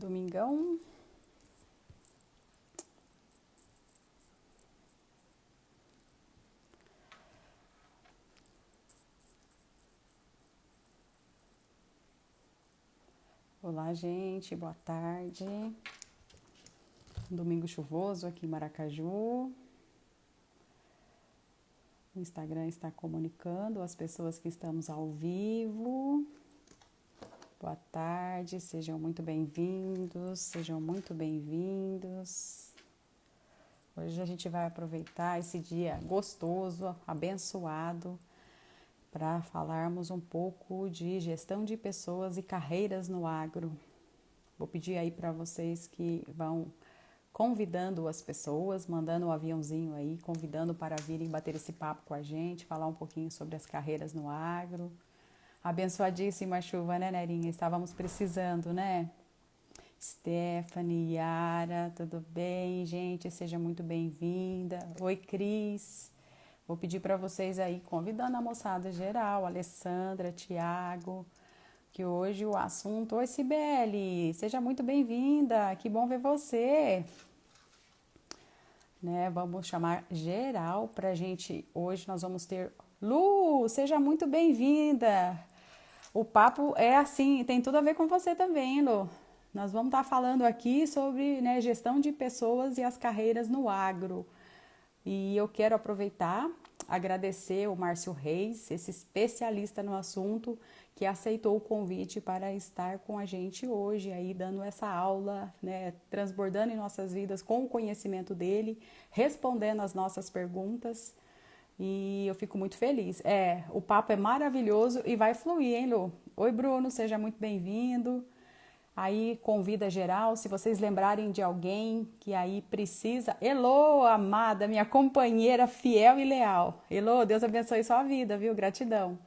Domingão. Olá, gente, boa tarde. Domingo chuvoso aqui em Maracaju. O Instagram está comunicando as pessoas que estamos ao vivo. Boa tarde, sejam muito bem-vindos, sejam muito bem-vindos. Hoje a gente vai aproveitar esse dia gostoso, abençoado, para falarmos um pouco de gestão de pessoas e carreiras no agro. Vou pedir aí para vocês que vão convidando as pessoas, mandando um aviãozinho aí, convidando para virem bater esse papo com a gente, falar um pouquinho sobre as carreiras no agro. Abençoadíssima chuva, né, Nerinha? Estávamos precisando, né? Stephanie, Yara, tudo bem, gente? Seja muito bem-vinda. Oi, Cris. Vou pedir para vocês aí, convidando a moçada geral, Alessandra, Tiago, que hoje o assunto... Oi, Cibele, seja muito bem-vinda, que bom ver você. Né, vamos chamar geral para a gente... Hoje nós vamos ter... Lu, seja muito bem-vinda. O papo é assim, tem tudo a ver com você também, Lu. Nós vamos estar falando aqui sobre, né, gestão de pessoas e as carreiras no agro. E eu quero aproveitar, agradecer o Márcio Reis, esse especialista no assunto, que aceitou o convite para estar com a gente hoje, aí dando essa aula, né, transbordando em nossas vidas com o conhecimento dele, respondendo as nossas perguntas. E eu fico muito feliz. O papo é maravilhoso e vai fluir, hein, Lu? Oi, Bruno, seja muito bem-vindo. Aí convida geral, se vocês lembrarem de alguém que aí precisa. Elô, amada, minha companheira fiel e leal. Elô, Deus abençoe sua vida, viu? Gratidão.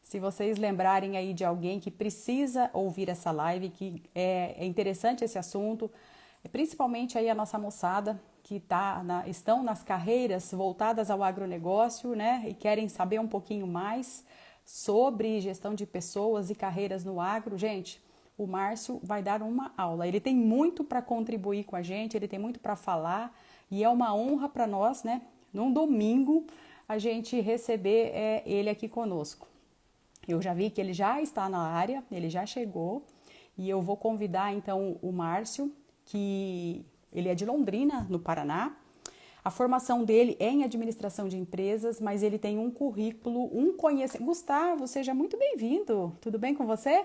Se vocês lembrarem aí de alguém que precisa ouvir essa live, que é interessante esse assunto, principalmente aí a nossa moçada que estão nas carreiras voltadas ao agronegócio, né? E querem saber um pouquinho mais sobre gestão de pessoas e carreiras no agro. Gente, o Márcio vai dar uma aula. Ele tem muito para contribuir com a gente, ele tem muito para falar e é uma honra para nós, né? Num domingo, a gente receber ele aqui conosco. Eu já vi que ele já está na área, ele já chegou e eu vou convidar então o Márcio, que ele é de Londrina, no Paraná. A formação dele é em administração de empresas, mas ele tem um currículo, um conhecimento. Gustavo, seja muito bem-vindo. Tudo bem com você?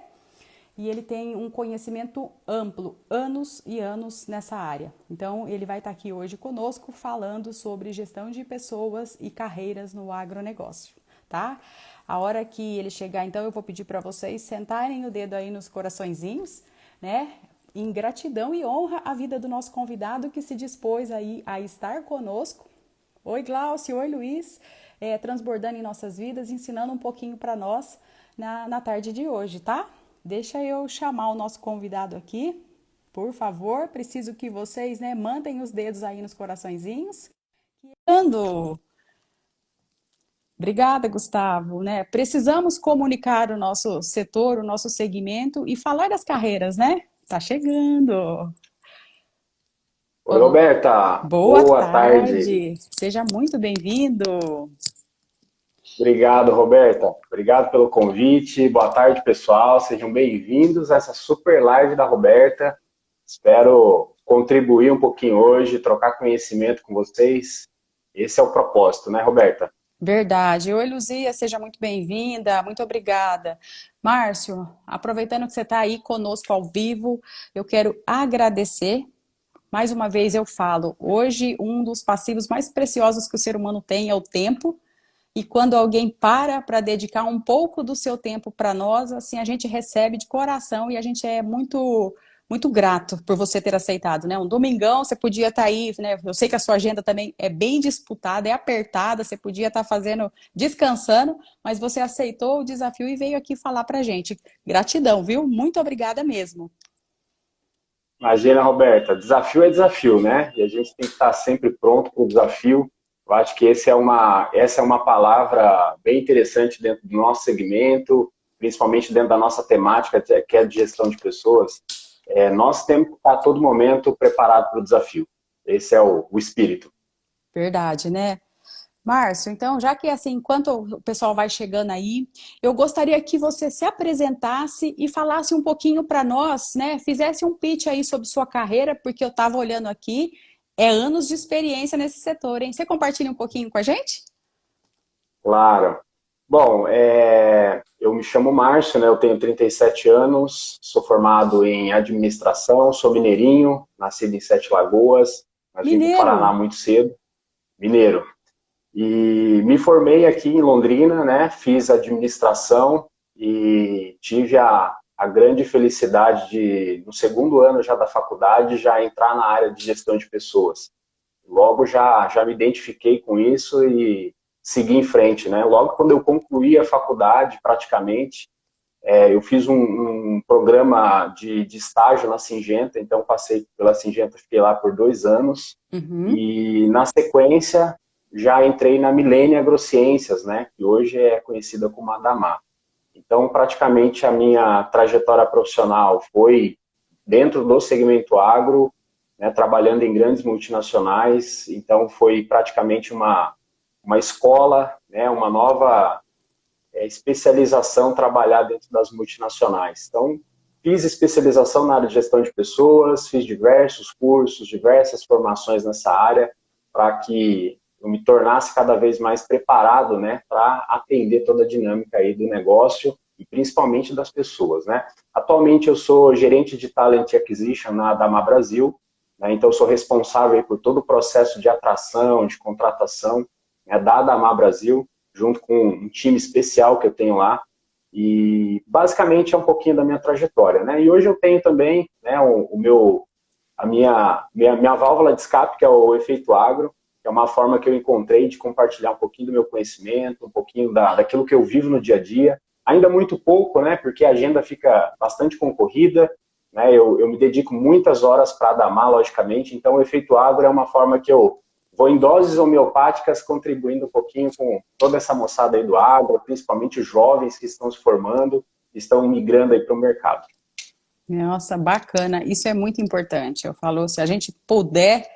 E ele tem um conhecimento amplo, anos e anos nessa área. Então, ele vai estar aqui hoje conosco falando sobre gestão de pessoas e carreiras no agronegócio, tá? A hora que ele chegar, então, eu vou pedir para vocês sentarem o dedo aí nos coraçõezinhos, né? Em gratidão e honra à vida do nosso convidado que se dispôs aí a estar conosco. Oi, Glaucio, oi, Luiz, transbordando em nossas vidas, ensinando um pouquinho para nós na tarde de hoje, tá? Deixa eu chamar o nosso convidado aqui, por favor. Preciso que vocês, né, mandem os dedos aí nos coraçõezinhos. Obrigada, Gustavo. Né? Precisamos comunicar o nosso setor, o nosso segmento e falar das carreiras, né? Tá chegando. Oi, Roberta. Boa Boa tarde. tarde. Seja muito bem-vindo. Obrigado, Roberta. Obrigado pelo convite. Boa tarde, pessoal. Sejam bem-vindos a essa super live da Roberta. Espero contribuir um pouquinho hoje, trocar conhecimento com vocês. Esse é o propósito, né, Roberta? Verdade. Oi, Luzia, seja muito bem-vinda. Muito obrigada. Márcio, aproveitando que você está aí conosco ao vivo, eu quero agradecer. Mais uma vez eu falo, hoje um dos passivos mais preciosos que o ser humano tem é o tempo. E quando alguém para dedicar um pouco do seu tempo para nós, assim, a gente recebe de coração e a gente é muito grato por você ter aceitado, né? Um domingão, você podia estar aí, né? Eu sei que a sua agenda também é bem disputada, é apertada, você podia estar fazendo, descansando, mas você aceitou o desafio e veio aqui falar pra gente. Gratidão, viu? Muito obrigada mesmo. Imagina, Roberta, desafio é desafio, né? E a gente tem que estar sempre pronto para o desafio. Eu acho que essa é uma palavra bem interessante dentro do nosso segmento, principalmente dentro da nossa temática, que é de gestão de pessoas. nós temos que estar a todo momento preparado para o desafio. Esse é o espírito. Verdade, né? Márcio, então, já que assim, enquanto o pessoal vai chegando aí, eu gostaria que você se apresentasse e falasse um pouquinho para nós, né? Fizesse um pitch aí sobre sua carreira, porque eu estava olhando aqui, é anos de experiência nesse setor, hein? Você compartilha um pouquinho com a gente? Claro. Bom, eu me chamo Márcio, né? Eu tenho 37 anos, sou formado em administração, sou mineirinho, nascido em Sete Lagoas, mas vim para o Paraná Mineiro. muito cedo, mineiro. E me formei aqui em Londrina, né? Fiz administração e tive a grande felicidade de, no segundo ano já da faculdade, já entrar na área de gestão de pessoas. Logo já me identifiquei com isso e segui em frente, né? Logo quando eu concluí a faculdade, praticamente, eu fiz um programa de estágio na Singenta, então passei pela Singenta, fiquei lá por 2 anos, Uhum. e na sequência já entrei na Milênia Agrociências, né? Que hoje é conhecida como Adamar. Então, praticamente a minha trajetória profissional foi dentro do segmento agro, né, trabalhando em grandes multinacionais. Então, foi praticamente uma escola, né, uma nova especialização trabalhar dentro das multinacionais. Então, fiz especialização na área de gestão de pessoas, fiz diversos cursos, diversas formações nessa área, para que eu me tornasse cada vez mais preparado, né, para atender toda a dinâmica aí do negócio e principalmente das pessoas, né. Atualmente eu sou gerente de Talent Acquisition na Adama Brasil, né, então eu sou responsável por todo o processo de atração, de contratação, né, da Adama Brasil, junto com um time especial que eu tenho lá, e basicamente é um pouquinho da minha trajetória, né? E hoje eu tenho também, né, a minha válvula de escape, que é o Efeito Agro, que é uma forma que eu encontrei de compartilhar um pouquinho do meu conhecimento, um pouquinho daquilo que eu vivo no dia a dia, ainda muito pouco, né, porque a agenda fica bastante concorrida, né, eu me dedico muitas horas para Adamar, logicamente, então o Efeito Agro é uma forma que eu vou em doses homeopáticas, contribuindo um pouquinho com toda essa moçada aí do agro, principalmente os jovens que estão se formando, estão migrando aí para o mercado. Nossa, bacana. Isso é muito importante. Eu falo, se a gente puder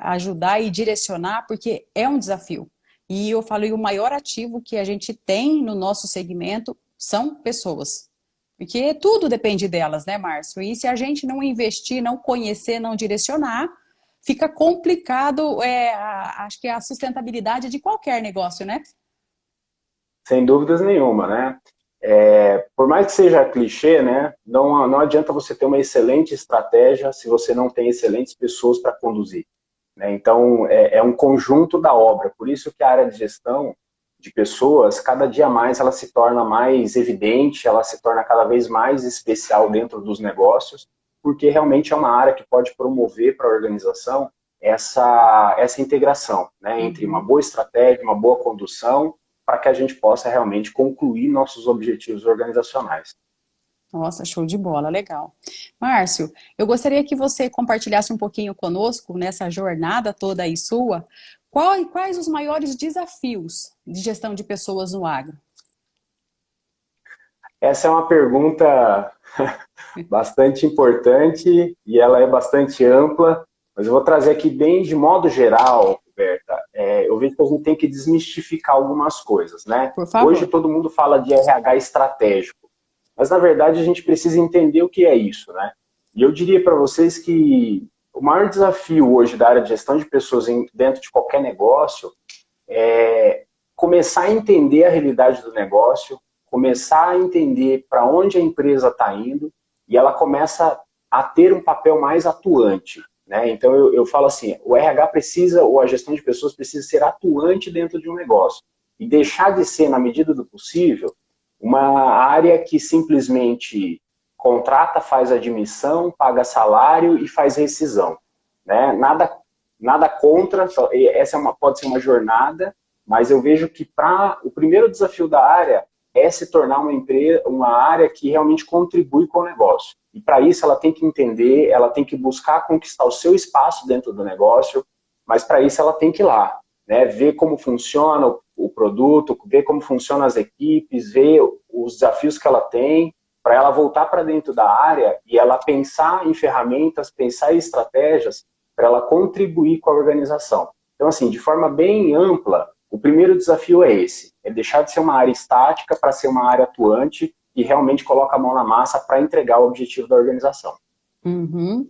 ajudar e direcionar, porque é um desafio. E eu falo, e o maior ativo que a gente tem no nosso segmento são pessoas. Porque tudo depende delas, né, Márcio? E se a gente não investir, não conhecer, não direcionar, fica complicado, acho que é a sustentabilidade de qualquer negócio, né? Sem dúvidas nenhuma, né? Por mais que seja clichê, né, não adianta você ter uma excelente estratégia se você não tem excelentes pessoas para conduzir, né? Então, é um conjunto da obra. Por isso que a área de gestão de pessoas, cada dia mais ela se torna mais evidente, ela se torna cada vez mais especial dentro dos negócios, porque realmente é uma área que pode promover para a organização essa integração, né, entre uma Uhum. boa estratégia, uma boa condução, para que a gente possa realmente concluir nossos objetivos organizacionais. Nossa, show de bola, legal. Márcio, eu gostaria que você compartilhasse um pouquinho conosco nessa jornada toda aí sua, quais os maiores desafios de gestão de pessoas no agro? Essa é uma pergunta bastante importante e ela é bastante ampla, mas eu vou trazer aqui bem de modo geral, Roberta. Eu vejo que a gente tem que desmistificar algumas coisas, né? Por Hoje favor. todo mundo fala de RH estratégico, mas na verdade a gente precisa entender o que é isso, né? E eu diria para vocês que o maior desafio hoje da área de gestão de pessoas dentro de qualquer negócio é começar a entender a realidade do negócio, começar a entender para onde a empresa está indo e ela começa a ter um papel mais atuante, né? Então eu falo assim, o RH precisa, ou a gestão de pessoas precisa ser atuante dentro de um negócio e deixar de ser, na medida do possível, uma área que simplesmente contrata, faz admissão, paga salário e faz rescisão, né? Nada contra, essa pode ser uma jornada, mas eu vejo que o primeiro desafio da área é se tornar uma área que realmente contribui com o negócio. E para isso ela tem que entender, ela tem que buscar conquistar o seu espaço dentro do negócio, mas para isso ela tem que ir lá, né? Ver como funciona o produto, ver como funcionam as equipes, ver os desafios que ela tem, para ela voltar para dentro da área e ela pensar em ferramentas, pensar em estratégias para ela contribuir com a organização. Então, assim, de forma bem ampla, o primeiro desafio é esse, é deixar de ser uma área estática para ser uma área atuante e realmente coloca a mão na massa para entregar o objetivo da organização. Uhum.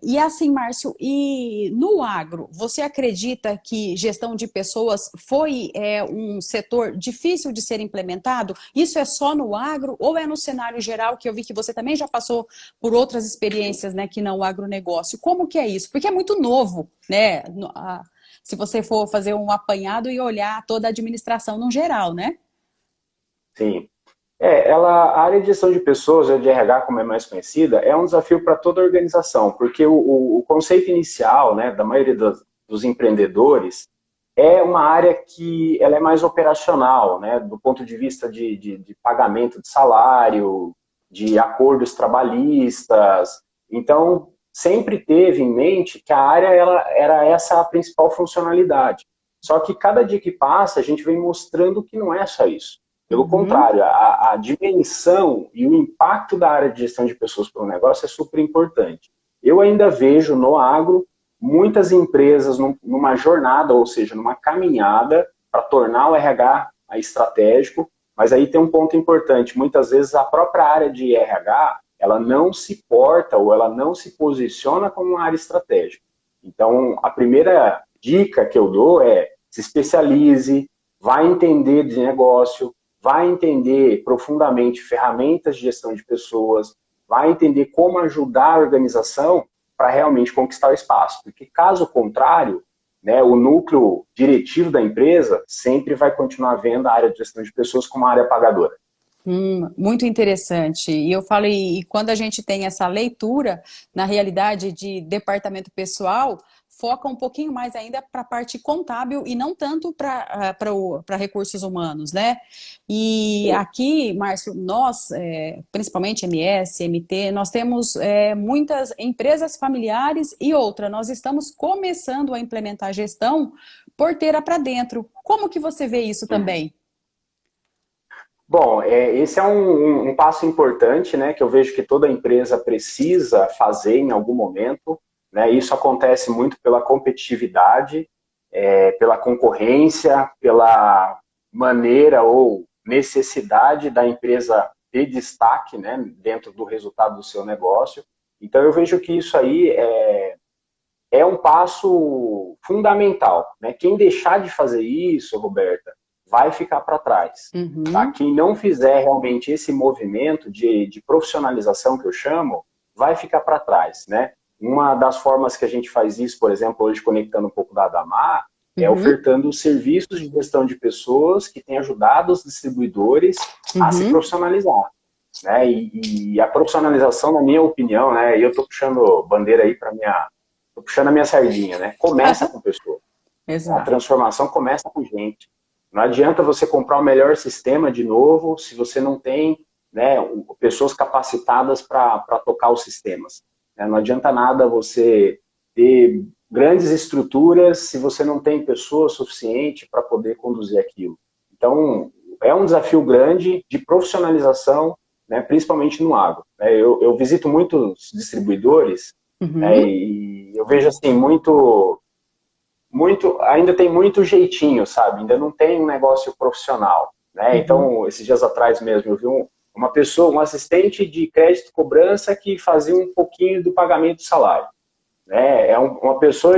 E assim, Márcio, e no agro, você acredita que gestão de pessoas foi um setor difícil de ser implementado? Isso é só no agro ou é no cenário geral, que eu vi que você também já passou por outras experiências, né, que não o agronegócio? Como que é isso? Porque é muito novo, né? Se você for fazer um apanhado e olhar toda a administração no geral, né? Sim. A área de gestão de pessoas, a de RH, como é mais conhecida, é um desafio para toda a organização, porque o conceito inicial, né, da maioria dos empreendedores é uma área que ela é mais operacional, né, do ponto de vista de pagamento de salário, de acordos trabalhistas. Então, sempre teve em mente que a área era essa a principal funcionalidade. Só que cada dia que passa, a gente vem mostrando que não é só isso. Pelo Uhum. contrário, a dimensão e o impacto da área de gestão de pessoas para o negócio é super importante. Eu ainda vejo no agro muitas empresas numa jornada, ou seja, numa caminhada para tornar o RH estratégico, mas aí tem um ponto importante. Muitas vezes a própria área de RH, ela não se porta ou ela não se posiciona como uma área estratégica. Então, a primeira dica que eu dou é se especialize, vai entender de negócio, vai entender profundamente ferramentas de gestão de pessoas, vai entender como ajudar a organização para realmente conquistar o espaço. Porque, caso contrário, né, o núcleo diretivo da empresa sempre vai continuar vendo a área de gestão de pessoas como uma área pagadora. Muito interessante. E eu falo, e quando a gente tem essa leitura, na realidade, de departamento pessoal, foca um pouquinho mais ainda para a parte contábil e não tanto para recursos humanos, né? E Sim. aqui, Márcio, nós, principalmente MS, MT, nós temos muitas empresas familiares e outra, nós estamos começando a implementar gestão porteira para dentro. Como que você vê isso Uhum. também? Bom, esse é um passo importante, né, que eu vejo que toda empresa precisa fazer em algum momento. Né, isso acontece muito pela competitividade, pela concorrência, pela maneira ou necessidade da empresa ter destaque, né, dentro do resultado do seu negócio. Então, eu vejo que isso aí é um passo fundamental. Né? Quem deixar de fazer isso, Roberta, vai ficar para trás. Tá? Uhum. Quem não fizer realmente esse movimento de profissionalização que eu chamo, vai ficar para trás. Né? Uma das formas que a gente faz isso, por exemplo, hoje conectando um pouco da Adamar, é Uhum. ofertando serviços de gestão de pessoas que têm ajudado os distribuidores a se Uhum. profissionalizar. Né? E a profissionalização, na minha opinião, né, e eu estou puxando bandeira aí para minha. Estou puxando a minha sardinha, né? Começa com pessoa. A Exato. transformação começa com gente. Não adianta você comprar o melhor sistema de novo se você não tem, né, pessoas capacitadas para tocar os sistemas. Né? Não adianta nada você ter grandes estruturas se você não tem pessoas suficientes para poder conduzir aquilo. Então, é um desafio grande de profissionalização, né, principalmente no agro. Eu visito muitos distribuidores, né, Uhum. e eu vejo assim ainda tem muito jeitinho, sabe? Ainda não tem um negócio profissional, né? Uhum. Então, esses dias atrás mesmo, eu vi uma pessoa, um assistente de crédito e cobrança que fazia um pouquinho do pagamento do salário, né? Uma pessoa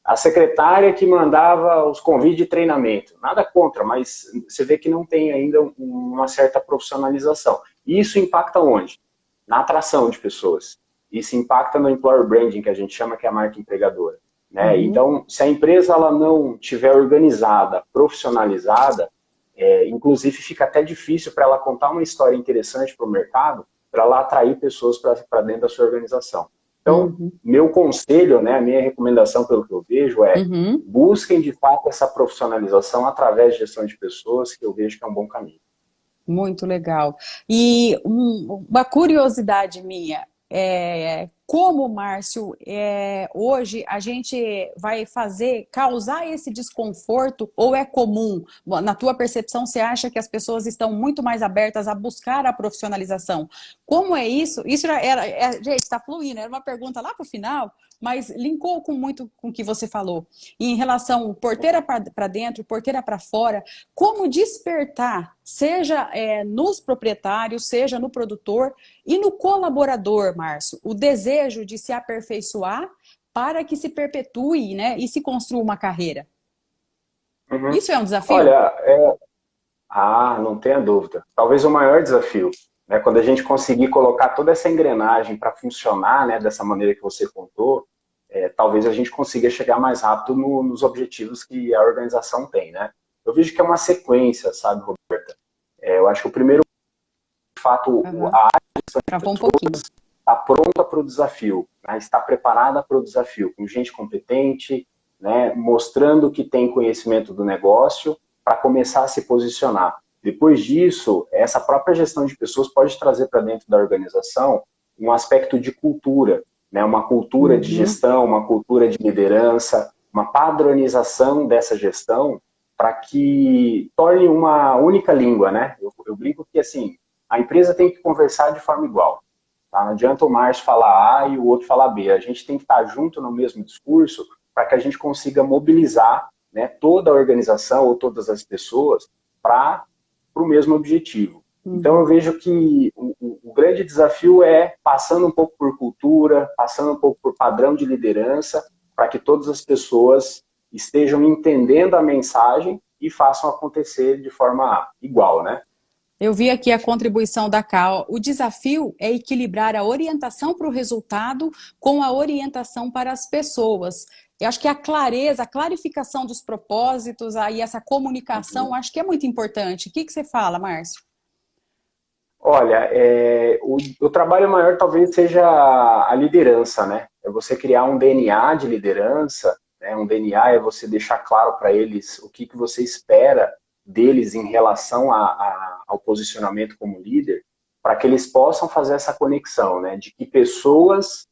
a secretária que mandava os convites de treinamento. Nada contra, mas você vê que não tem ainda uma certa profissionalização. E isso impacta onde? Na atração de pessoas. Isso impacta no employer branding, que a gente chama que é a marca empregadora. Né? Uhum. Então, se a empresa ela não tiver organizada, profissionalizada, inclusive fica até difícil para ela contar uma história interessante para o mercado, para ela atrair pessoas para dentro da sua organização. Então, Uhum. meu conselho, né, a minha recomendação, pelo que eu vejo, é Uhum. busquem de fato essa profissionalização através de gestão de pessoas, que eu vejo que é um bom caminho. Muito legal. E uma curiosidade minha, como, Márcio, hoje a gente vai causar esse desconforto ou é comum? Bom, na tua percepção, você acha que as pessoas estão muito mais abertas a buscar a profissionalização? Como é isso? Isso já gente, está fluindo, era uma pergunta lá para o final, mas linkou muito com o que você falou. E em relação porteira para dentro, porteira para fora, como despertar, seja nos proprietários, seja no produtor e no colaborador, Márcio, o desejo de se aperfeiçoar para que se perpetue, né, e se construa uma carreira. Uhum. Isso é um desafio? Olha, não tenha dúvida. Talvez o maior desafio, né, quando a gente conseguir colocar toda essa engrenagem para funcionar, né, dessa maneira que você contou, talvez a gente consiga chegar mais rápido nos objetivos que a organização tem, né? Eu vejo que é uma sequência, sabe, Roberta? Eu acho que o primeiro fato, a Travou um pouquinho. está pronta para o desafio, né? Está preparada para o desafio, com gente competente, né? Mostrando que tem conhecimento do negócio para começar a se posicionar. Depois disso, essa própria gestão de pessoas pode trazer para dentro da organização um aspecto de cultura, né? Uma cultura de gestão, uma cultura de liderança, uma padronização dessa gestão para que torne uma única língua, né? Eu brinco que, assim, a empresa tem que conversar de forma igual. Tá? Não adianta o Márcio falar A e o outro falar B. A gente tem que estar junto no mesmo discurso para que a gente consiga mobilizar, né, toda a organização ou todas as pessoas para o mesmo objetivo. Então eu vejo que o grande desafio é passando um pouco por cultura, passando um pouco por padrão de liderança, para que todas as pessoas estejam entendendo a mensagem e façam acontecer de forma igual, né? Eu vi aqui a contribuição da Cal. O desafio é equilibrar a orientação para o resultado com a orientação para as pessoas. Eu acho que a clareza, a clarificação dos propósitos, aí essa comunicação, acho que é muito importante. O que você fala, Márcio? Olha, o trabalho maior talvez seja a liderança, né? É você criar um DNA de liderança, né? Um DNA é você deixar claro para eles o que você espera deles em relação ao posicionamento como líder, para que eles possam fazer essa conexão, né? De que pessoas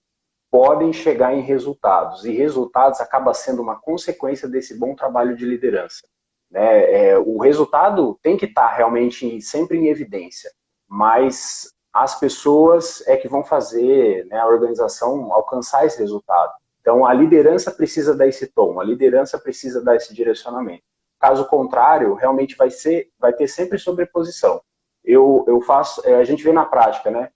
podem chegar em resultados, e resultados acaba sendo uma consequência desse bom trabalho de liderança, né? O resultado tem que estar realmente sempre em evidência, mas as pessoas é que vão fazer, né, a organização alcançar esse resultado. Então, a liderança precisa dar esse tom, a liderança precisa dar esse direcionamento. Caso contrário, realmente vai ter sempre sobreposição. A gente vê na prática, né?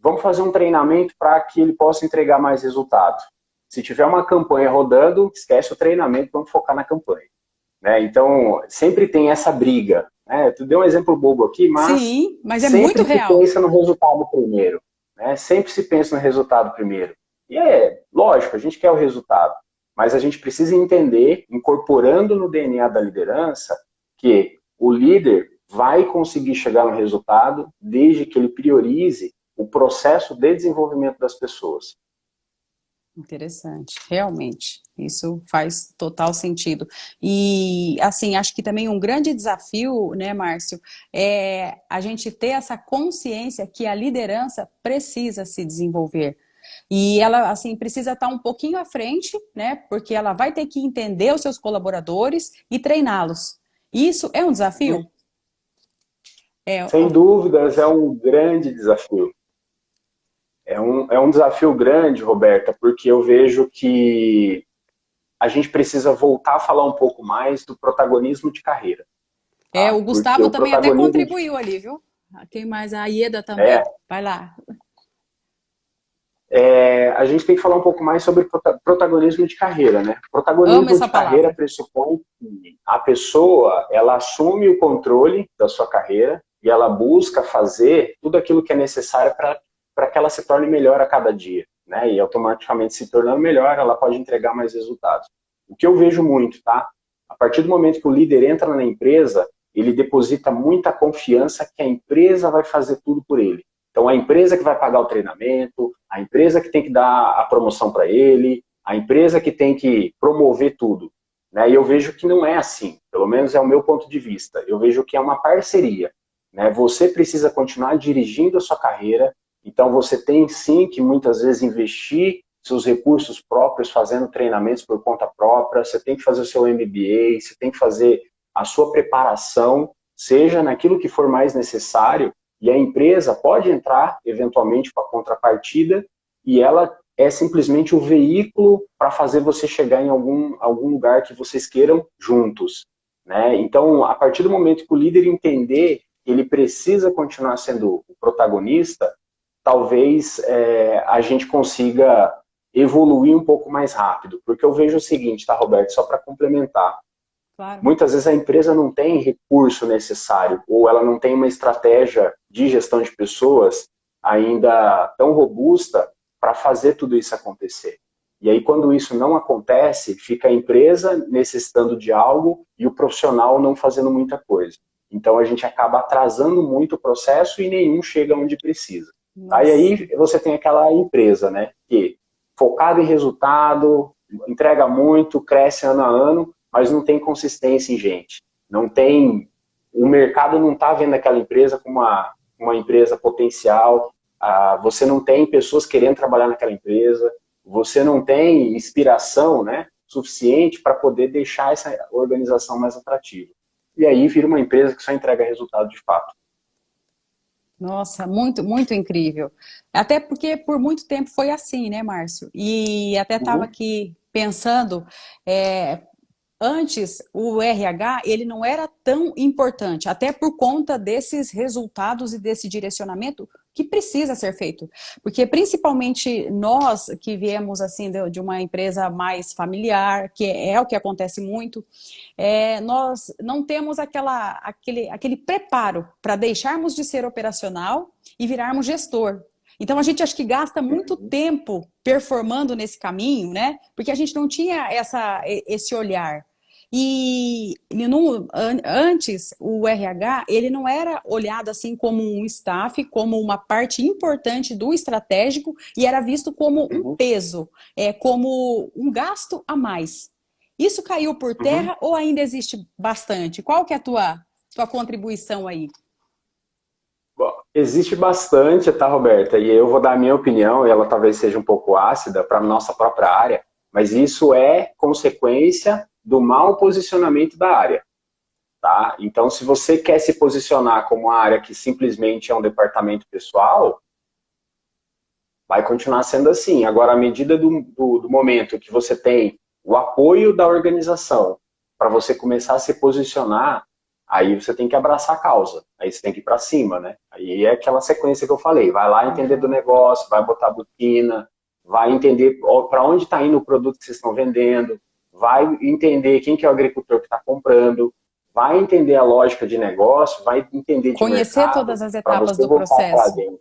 Vamos fazer um treinamento para que ele possa entregar mais resultado. Se tiver uma campanha rodando, esquece o treinamento, vamos focar na campanha. Né? Então, sempre tem essa briga. Né? Tu deu um exemplo bobo aqui, mas, sim, mas é sempre muito se real. pensa no resultado primeiro. Né? Sempre se pensa no resultado primeiro. E lógico, a gente quer o resultado, mas a gente precisa entender, incorporando no DNA da liderança, que o líder vai conseguir chegar no resultado desde que ele priorize o processo de desenvolvimento das pessoas. Interessante, realmente, isso faz total sentido. E, assim, acho que também um grande desafio, né, Márcio, é a gente ter essa consciência que a liderança precisa se desenvolver. E ela, assim, precisa estar um pouquinho à frente, né, porque ela vai ter que entender os seus colaboradores e treiná-los. Isso é um desafio? Sem dúvidas, é um grande desafio. É um desafio grande, Roberta, porque eu vejo que a gente precisa voltar a falar um pouco mais do protagonismo de carreira. Tá? O Porque Gustavo o também até protagonismo contribuiu ali, viu? Tem mais a Ieda também. Vai lá. A gente tem que falar um pouco mais sobre protagonismo de carreira, né? Amo Protagonismo essa de carreira palavra. pressupõe que a pessoa, ela assume o controle da sua carreira e ela busca fazer tudo aquilo que é necessário para que ela se torne melhor a cada dia, né? E automaticamente se tornando melhor, ela pode entregar mais resultados. O que eu vejo muito, tá? A partir do momento que o líder entra na empresa, ele deposita muita confiança que a empresa vai fazer tudo por ele. Então, a empresa que vai pagar o treinamento, a empresa que tem que dar a promoção para ele, a empresa que tem que promover tudo. Né? E eu vejo que não é assim, pelo menos é o meu ponto de vista. Eu vejo que é uma parceria. Né? Você precisa continuar dirigindo a sua carreira, Então, você tem sim que muitas vezes investir seus recursos próprios, fazendo treinamentos por conta própria, você tem que fazer o seu MBA, você tem que fazer a sua preparação, seja naquilo que for mais necessário, e a empresa pode entrar, eventualmente, com a contrapartida, e ela é simplesmente o veículo para fazer você chegar em algum lugar que vocês queiram juntos, né? Então, a partir do momento que o líder entender que ele precisa continuar sendo o protagonista, talvez a gente consiga evoluir um pouco mais rápido. Porque eu vejo o seguinte, tá, Roberto, só para complementar. Claro. Muitas vezes a empresa não tem recurso necessário, ou ela não tem uma estratégia de gestão de pessoas ainda tão robusta para fazer tudo isso acontecer. E aí, quando isso não acontece, fica a empresa necessitando de algo e o profissional não fazendo muita coisa. Então, a gente acaba atrasando muito o processo e nenhum chega onde precisa. Aí você tem aquela empresa, né, que focada em resultado, entrega muito, cresce ano a ano, mas não tem consistência em gente. Não tem, o mercado não está vendo aquela empresa como uma empresa potencial, você não tem pessoas querendo trabalhar naquela empresa, você não tem inspiração, né, suficiente para poder deixar essa organização mais atrativa. E aí vira uma empresa que só entrega resultado de fato. Nossa, muito, muito incrível. Até porque por muito tempo foi assim, né, Márcio? E até estava Uhum, aqui pensando, é, antes o RH ele não era tão importante, até por conta desses resultados e desse direcionamento que precisa ser feito. Porque principalmente nós que viemos assim de uma empresa mais familiar, que é o que acontece muito, nós não temos aquele preparo para deixarmos de ser operacional e virarmos gestor. Então a gente acho que gasta muito uhum, tempo performando nesse caminho, né? Porque a gente não tinha esse olhar. E antes o RH ele não era olhado assim como um staff, como uma parte importante do estratégico e era visto como um uhum, peso, como um gasto a mais. Isso caiu por uhum. terra ou ainda existe bastante? Qual que é a tua contribuição aí? Bom, existe bastante, tá, Roberta? E eu vou dar a minha opinião, e ela talvez seja um pouco ácida para a nossa própria área, mas isso é consequência do mau posicionamento da área, tá? Então, se você quer se posicionar como uma área que simplesmente é um departamento pessoal, vai continuar sendo assim. Agora, à medida do momento que você tem o apoio da organização para você começar a se posicionar, aí você tem que abraçar a causa. Aí você tem que ir para cima, né? Aí é aquela sequência que eu falei. Vai lá entender do Uhum. negócio, vai botar a botina, vai entender para onde está indo o produto que vocês estão vendendo, vai entender quem que é o agricultor que está comprando, vai entender a lógica de negócio, vai entender de Conhecer mercado, todas as para etapas você do voltar para processo. dentro.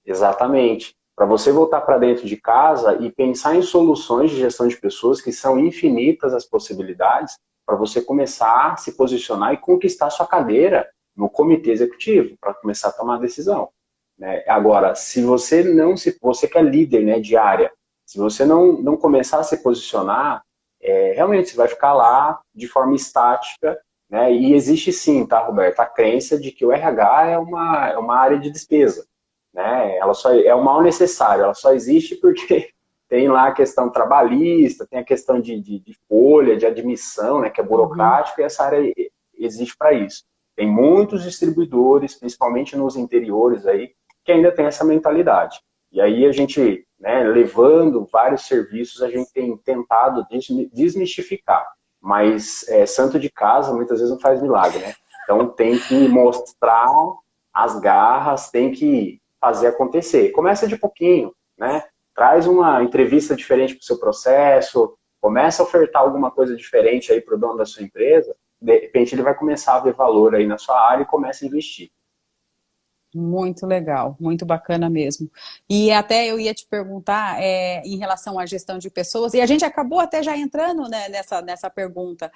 Exatamente. Para você voltar para dentro de casa e pensar em soluções de gestão de pessoas, que são infinitas as possibilidades, para você começar a se posicionar e conquistar sua cadeira no comitê executivo, para começar a tomar decisão. Né? Agora, se você não se, você que é líder, né, de área, se você não começar a se posicionar, realmente você vai ficar lá de forma estática, né? E existe sim, tá, Roberto, a crença de que o RH é uma área de despesa, né? Ela só é o mal necessário, ela só existe porque tem lá a questão trabalhista, tem a questão de folha, de admissão, né, que é Uhum. burocrático, e essa área existe para isso. Tem muitos distribuidores, principalmente nos interiores aí, que ainda tem essa mentalidade. E aí a gente, né, levando vários serviços, a gente tem tentado desmistificar. Mas santo de casa muitas vezes não faz milagre, né? Então tem que mostrar as garras, tem que fazer acontecer. Começa de pouquinho, né? Traz uma entrevista diferente para o seu processo, começa a ofertar alguma coisa diferente aí para o dono da sua empresa, de repente ele vai começar a ver valor aí na sua área e começa a investir. Muito legal, muito bacana mesmo. E até eu ia te perguntar em relação à gestão de pessoas, e a gente acabou até já entrando, né, nessa pergunta,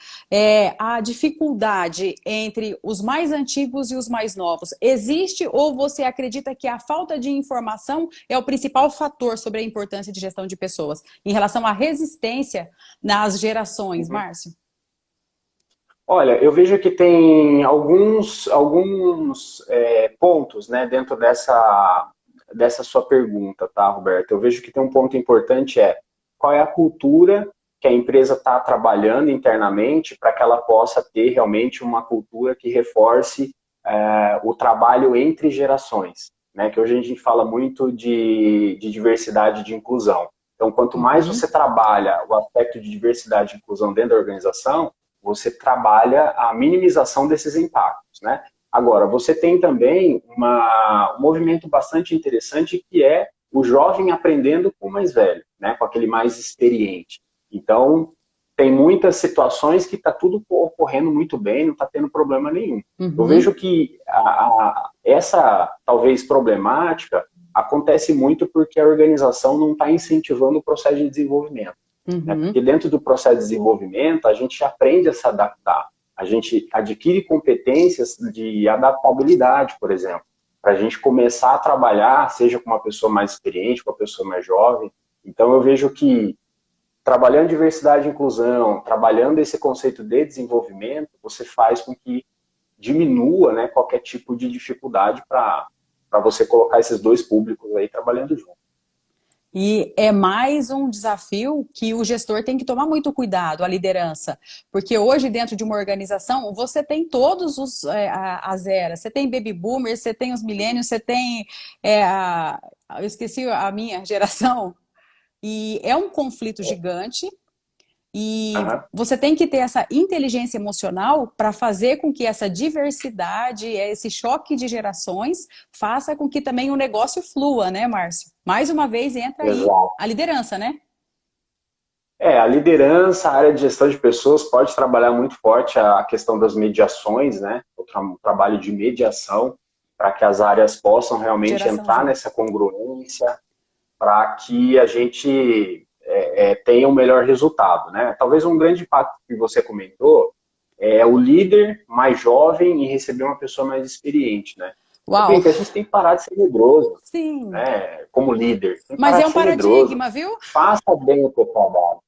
a dificuldade entre os mais antigos e os mais novos. Existe ou você acredita que a falta de informação é o principal fator sobre a importância de gestão de pessoas, em relação à resistência nas gerações, Uhum. Márcio? Olha, eu vejo que tem alguns pontos, né, dentro dessa sua pergunta, tá, Roberto? Eu vejo que tem um ponto importante qual é a cultura que a empresa está trabalhando internamente para que ela possa ter realmente uma cultura que reforce o trabalho entre gerações, né? Que hoje a gente fala muito de diversidade e de inclusão. Então, quanto mais você trabalha o aspecto de diversidade e inclusão dentro da organização, você trabalha a minimização desses impactos, né? Agora, você tem também um movimento bastante interessante que é o jovem aprendendo com o mais velho, né? Com aquele mais experiente. Então, tem muitas situações que está tudo ocorrendo muito bem, não está tendo problema nenhum. Eu vejo que essa, talvez, problemática acontece muito porque a organização não está incentivando o processo de desenvolvimento. Né? Porque dentro do processo de desenvolvimento, a gente aprende a se adaptar. A gente adquire competências de adaptabilidade, por exemplo, para a gente começar a trabalhar, seja com uma pessoa mais experiente, com uma pessoa mais jovem. Então, eu vejo que trabalhando diversidade e inclusão, trabalhando esse conceito de desenvolvimento, você faz com que diminua, né, qualquer tipo de dificuldade para você colocar esses dois públicos aí trabalhando junto. E é mais um desafio que o gestor tem que tomar muito cuidado, a liderança. Porque hoje, dentro de uma organização, você tem todos as eras. Você tem baby boomers, você tem os millennials, você tem... eu esqueci a minha geração. E é um conflito gigante. E você tem que ter essa inteligência emocional para fazer com que essa diversidade, esse choque de gerações, faça com que também o negócio flua, né, Márcio? Mais uma vez entra aí a liderança, né? A liderança, a área de gestão de pessoas pode trabalhar muito forte a questão das mediações, né? O trabalho de mediação, para que as áreas possam realmente entrar nessa congruência, para que a gente tenha um melhor resultado, né? Talvez um grande impacto que você comentou é o líder mais jovem e receber uma pessoa mais experiente, né? Uau! Que a gente tem que parar de ser medroso, Sim. né? Como líder. Mas é um paradigma, viu? Faça bem o seu trabalho.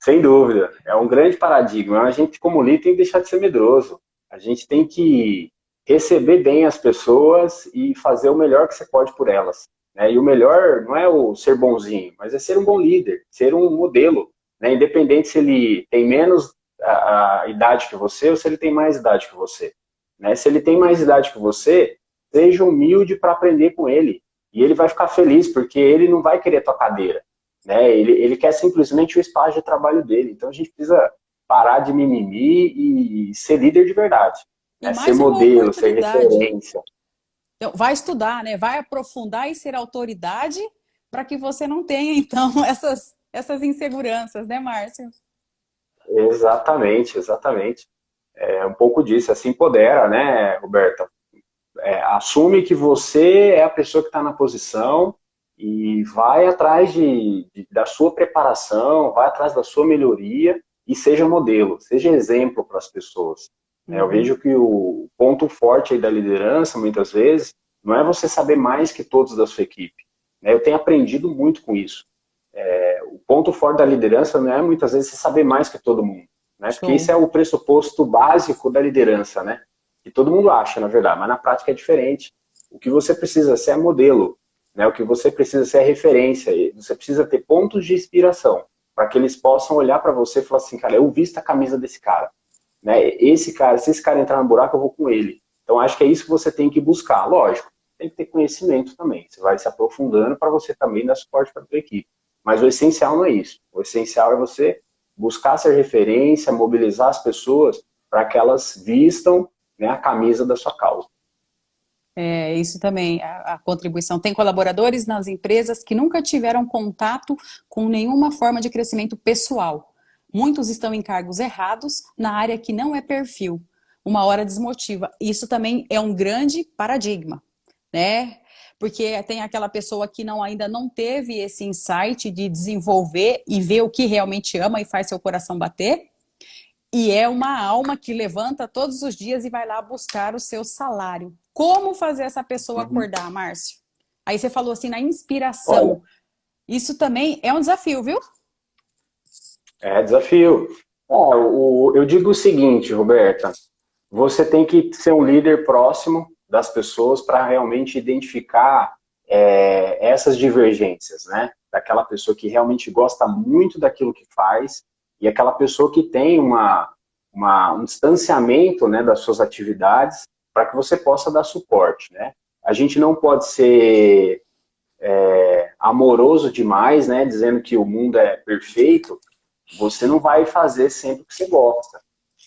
Sem dúvida. É um grande paradigma. A gente, como líder, tem que deixar de ser medroso. A gente tem que receber bem as pessoas e fazer o melhor que você pode por elas. Né? E o melhor não é o ser bonzinho, mas é ser um bom líder, ser um modelo. Né? Independente se ele tem menos a idade que você ou se ele tem mais idade que você. Né? Se ele tem mais idade que você, seja humilde para aprender com ele. E ele vai ficar feliz, porque ele não vai querer tua cadeira. Né? Ele quer simplesmente o espaço de trabalho dele. Então a gente precisa parar de mimimi e ser líder de verdade. Né? Ser modelo, ser referência. Então, vai estudar, né? Vai aprofundar e ser autoridade para que você não tenha, então, essas inseguranças, né, Márcio? Exatamente, exatamente. É um pouco disso, se empodera, né, Roberta? Assume que você é a pessoa que está na posição e vai atrás da sua preparação, vai atrás da sua melhoria e seja modelo, seja exemplo para as pessoas. Eu vejo que o ponto forte aí da liderança, muitas vezes, não é você saber mais que todos da sua equipe. Eu tenho aprendido muito com isso. O ponto forte da liderança não é, muitas vezes, você saber mais que todo mundo. Né? Porque isso é o pressuposto básico da liderança, né? Que todo mundo acha, na verdade, mas na prática é diferente. O que você precisa ser é modelo. Né? O que você precisa ser é referência. Você precisa ter pontos de inspiração para que eles possam olhar para você e falar assim, cara, eu visto a camisa desse cara. Né? Esse cara, se esse cara entrar no buraco, eu vou com ele. Então, acho que é isso que você tem que buscar. Lógico, tem que ter conhecimento também. Você vai se aprofundando para você também dar suporte para a tua equipe. Mas o essencial não é isso. O essencial é você buscar ser referência, mobilizar as pessoas para que elas vistam, né, a camisa da sua causa. Isso também, a contribuição. Tem colaboradores nas empresas que nunca tiveram contato com nenhuma forma de crescimento pessoal. Muitos estão em cargos errados, na área que não é perfil. Uma hora desmotiva. Isso também é um grande paradigma, né? Porque tem aquela pessoa que ainda não teve esse insight de desenvolver e ver o que realmente ama e faz seu coração bater. E é uma alma que levanta todos os dias e vai lá buscar o seu salário. Como fazer essa pessoa acordar, Márcio? Aí você falou assim, na inspiração. Olha, isso também é um desafio, viu? É desafio. Eu digo o seguinte, Roberta, você tem que ser um líder próximo, das pessoas para realmente identificar essas divergências, né? Daquela pessoa que realmente gosta muito daquilo que faz e aquela pessoa que tem um distanciamento, né, das suas atividades para que você possa dar suporte, né? A gente não pode ser amoroso demais, né, dizendo que o mundo é perfeito. Você não vai fazer sempre o que você gosta,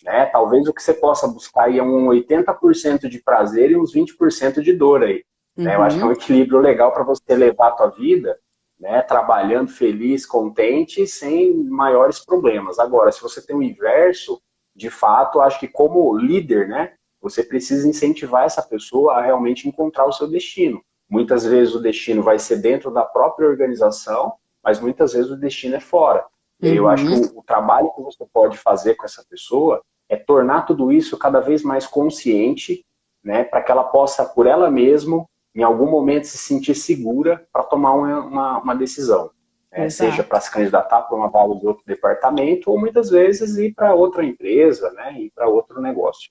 né? Talvez o que você possa buscar aí é um 80% de prazer e uns 20% de dor aí, né? Eu acho que é um Uhum. equilíbrio legal para você levar a tua vida, né, trabalhando feliz, contente, sem maiores problemas. Agora, se você tem o inverso, de fato, acho que como líder, né, você precisa incentivar essa pessoa a realmente encontrar o seu destino. Muitas vezes o destino vai ser dentro da própria organização, mas muitas vezes o destino é fora. E aí eu acho que Uhum. o trabalho que você pode fazer com essa pessoa é tornar tudo isso cada vez mais consciente, né, para que ela possa, por ela mesma, em algum momento se sentir segura para tomar uma decisão. Né, seja para Exato. se candidatar para uma vaga de outro departamento ou muitas vezes ir para outra empresa, né, ir para outro negócio.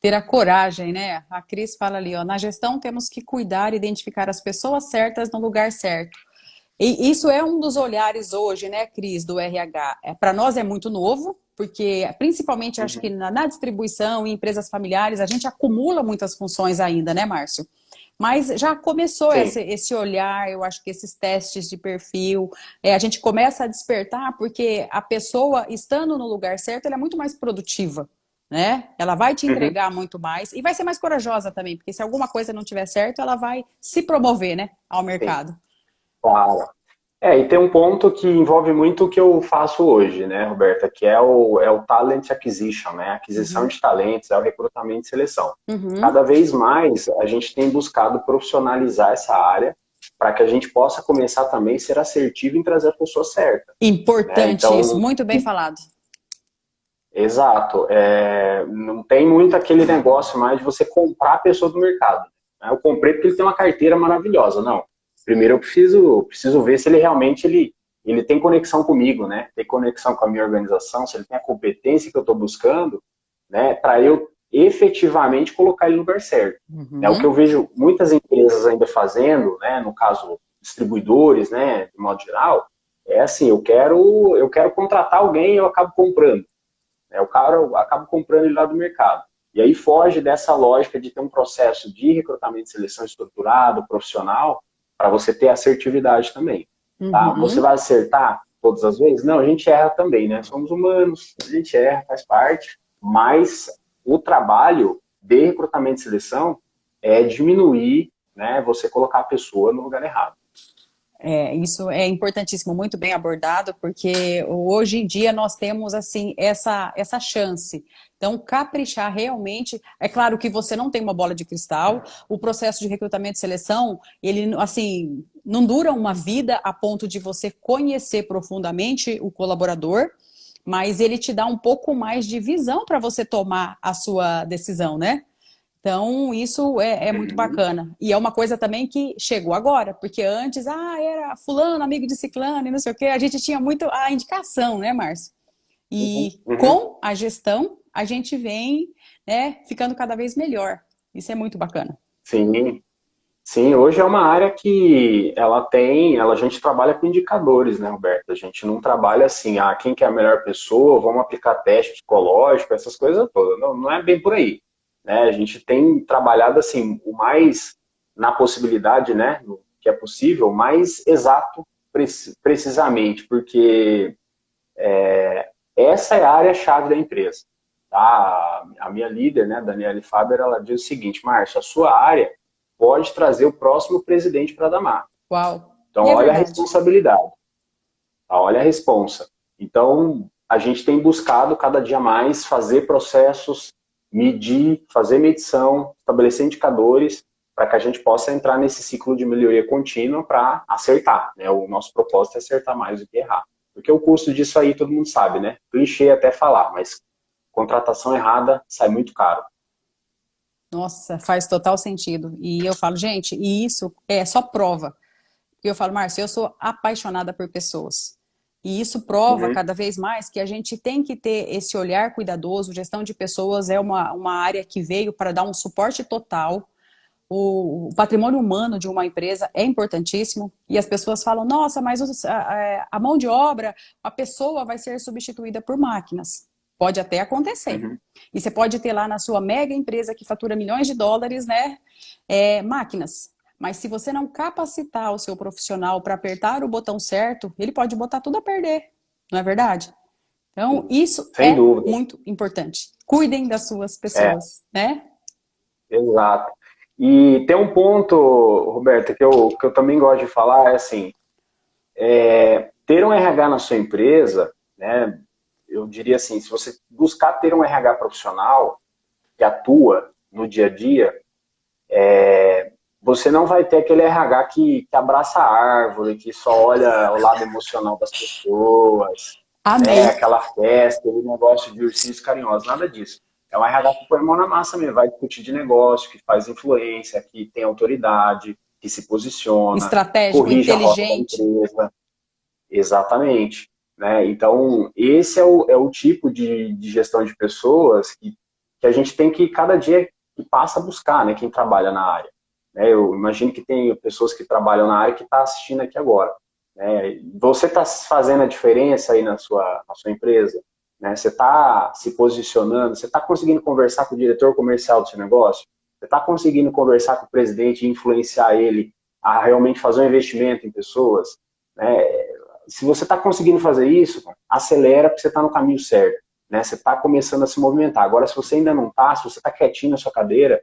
Ter a coragem, né? A Cris fala ali, ó, na gestão temos que cuidar e identificar as pessoas certas no lugar certo. E isso é um dos olhares hoje, né, Cris, do RH. Para nós é muito novo, porque principalmente acho que Uhum. na distribuição e empresas familiares a gente acumula muitas funções ainda, né, Márcio? Mas já começou Sim. esse olhar, eu acho que esses testes de perfil, a gente começa a despertar porque a pessoa, estando no lugar certo, ela é muito mais produtiva, né? Ela vai te Uhum. entregar muito mais e vai ser mais corajosa também, porque se alguma coisa não tiver certo, ela vai se promover, né, ao Sim. mercado. Claro. E tem um ponto que envolve muito o que eu faço hoje, né, Roberta, que é o talent acquisition, né, aquisição Uhum, de talentos, é o recrutamento e seleção. uhum. Cada vez mais a gente tem buscado profissionalizar essa área para que a gente possa começar também a ser assertivo em trazer a pessoa certa, né? Importante isso, Então, muito bem falado. exato, não tem muito aquele negócio mais de você comprar a pessoa do mercado, né? Eu comprei porque ele tem uma carteira maravilhosa, não. Primeiro eu preciso ver se ele realmente ele tem conexão comigo, né? Tem conexão com a minha organização, se ele tem a competência que eu estou buscando, né? Para eu efetivamente colocar ele no lugar certo. É o que eu Uhum. vejo muitas empresas ainda fazendo, né? No caso distribuidores, né? De modo geral, é assim, eu quero contratar alguém e eu acabo comprando. O cara, eu acabo comprando ele lá do mercado. E aí foge dessa lógica de ter um processo de recrutamento e seleção estruturado, profissional, para você ter assertividade também. Tá? Você Uhum. vai acertar todas as vezes? Não, a gente erra também, né? Somos humanos, a gente erra, faz parte, mas o trabalho de recrutamento e seleção é diminuir, né, você colocar a pessoa no lugar errado. Isso é importantíssimo, muito bem abordado, porque hoje em dia nós temos assim essa chance. Então, caprichar realmente, é claro que você não tem uma bola de cristal, o processo de recrutamento e seleção, ele assim, não dura uma vida a ponto de você conhecer profundamente o colaborador, mas ele te dá um pouco mais de visão para você tomar a sua decisão, né? Então, isso é muito Uhum, bacana. E é uma coisa também que chegou agora, porque antes, era fulano, amigo de ciclano e não sei o quê, a gente tinha muito a indicação, né, Márcio? uhum, E uhum. com a gestão, a gente vem, né, ficando cada vez melhor. Isso é muito bacana. Sim, sim, hoje é uma área que a gente trabalha com indicadores, né, Roberto? A gente não trabalha assim, quem que é a melhor pessoa, vamos aplicar teste psicológico, essas coisas todas. Não, não é bem por aí, né? A gente tem trabalhado assim, o mais na possibilidade, né, no que é possível, mais exato, precisamente, porque essa é a área-chave da empresa. Tá? A minha líder, né, Daniele Faber, ela diz o seguinte: Márcio, a sua área pode trazer o próximo presidente para a Damar. Uau! Então, E é olha a verdade. responsabilidade, tá? Olha a responsa. Então, a gente tem buscado cada dia mais fazer processos, medir, fazer medição, estabelecer indicadores para que a gente possa entrar nesse ciclo de melhoria contínua para acertar, né? O nosso propósito é acertar mais do que errar. Porque o custo disso aí todo mundo sabe, né? Clichê até falar, mas contratação errada sai muito caro. Nossa, faz total sentido. E eu falo, gente, e isso é só prova. E eu falo, Márcio, eu sou apaixonada por pessoas. E isso prova Uhum, cada vez mais que a gente tem que ter esse olhar cuidadoso. Gestão de pessoas é uma área que veio para dar um suporte total. O patrimônio humano de uma empresa é importantíssimo. E as pessoas falam, nossa, mas a mão de obra, a pessoa vai ser substituída por máquinas. Pode até acontecer. uhum. E você pode ter lá na sua mega empresa que fatura milhões de dólares, né, máquinas. Mas se você não capacitar o seu profissional para apertar o botão certo, ele pode botar tudo a perder, não é verdade? Então, isso Sem é dúvida. muito importante. Cuidem das suas É, pessoas, né? exato. E tem um ponto, Roberta, que eu também gosto de falar, é assim, ter um RH na sua empresa, né, eu diria assim, se você buscar ter um RH profissional que atua no dia a dia, você não vai ter aquele RH que abraça a árvore, que só olha o lado emocional das pessoas, né? Amém. Aquela festa, aquele negócio de ursinhos carinhosos, nada disso. É um RH que põe a mão na massa mesmo, vai discutir de negócio, que faz influência, que tem autoridade, que se posiciona, Estratégico, corrige a rota da inteligente. empresa. Exatamente. Né? Então, esse é o tipo de gestão de pessoas que a gente tem que, cada dia que passa, buscar, né? Quem trabalha na área. Né? Eu imagino que tem pessoas que trabalham na área que estão assistindo aqui agora. Né? Você está fazendo a diferença aí na sua empresa? Né? Você está se posicionando? Você está conseguindo conversar com o diretor comercial do seu negócio? Você está conseguindo conversar com o presidente e influenciar ele a realmente fazer um investimento em pessoas? Né? Se você está conseguindo fazer isso, acelera porque você está no caminho certo. Né? Você está começando a se movimentar. Agora, se você ainda não está, se você está quietinho na sua cadeira,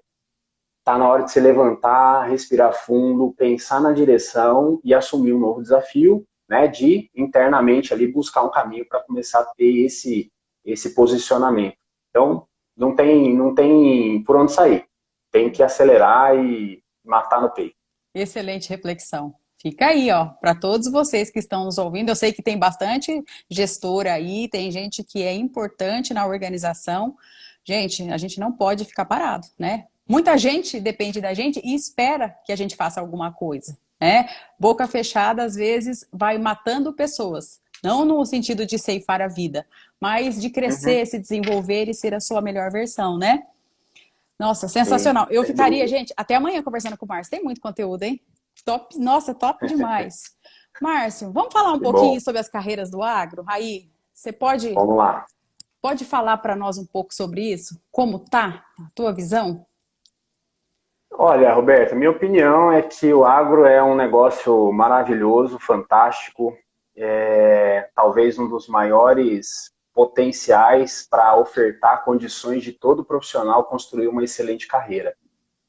está na hora de você levantar, respirar fundo, pensar na direção e assumir um novo desafio, né, de internamente ali buscar um caminho para começar a ter esse posicionamento. Então, não tem por onde sair. Tem que acelerar e matar no peito. Excelente reflexão. Fica aí, ó, para todos vocês que estão nos ouvindo. Eu sei que tem bastante gestor aí, tem gente que é importante na organização. Gente, a gente não pode ficar parado, né? Muita gente depende da gente e espera que a gente faça alguma coisa, né? Boca fechada, às vezes, vai matando pessoas. Não no sentido de ceifar a vida, mas de Uhum. crescer, se desenvolver e ser a sua melhor versão, né? Nossa, Sim, sensacional. Eu sem ficaria, dúvida. gente, até amanhã conversando com o Márcio. Tem muito conteúdo, hein? Top, nossa, top demais. Márcio, vamos falar um Que bom. pouquinho sobre as carreiras do agro? Aí, você pode, Vamos lá. pode falar para nós um pouco sobre isso? Como tá a tua visão? Olha, Roberto, minha opinião é que o agro é um negócio maravilhoso, fantástico, talvez um dos maiores potenciais para ofertar condições de todo profissional construir uma excelente carreira.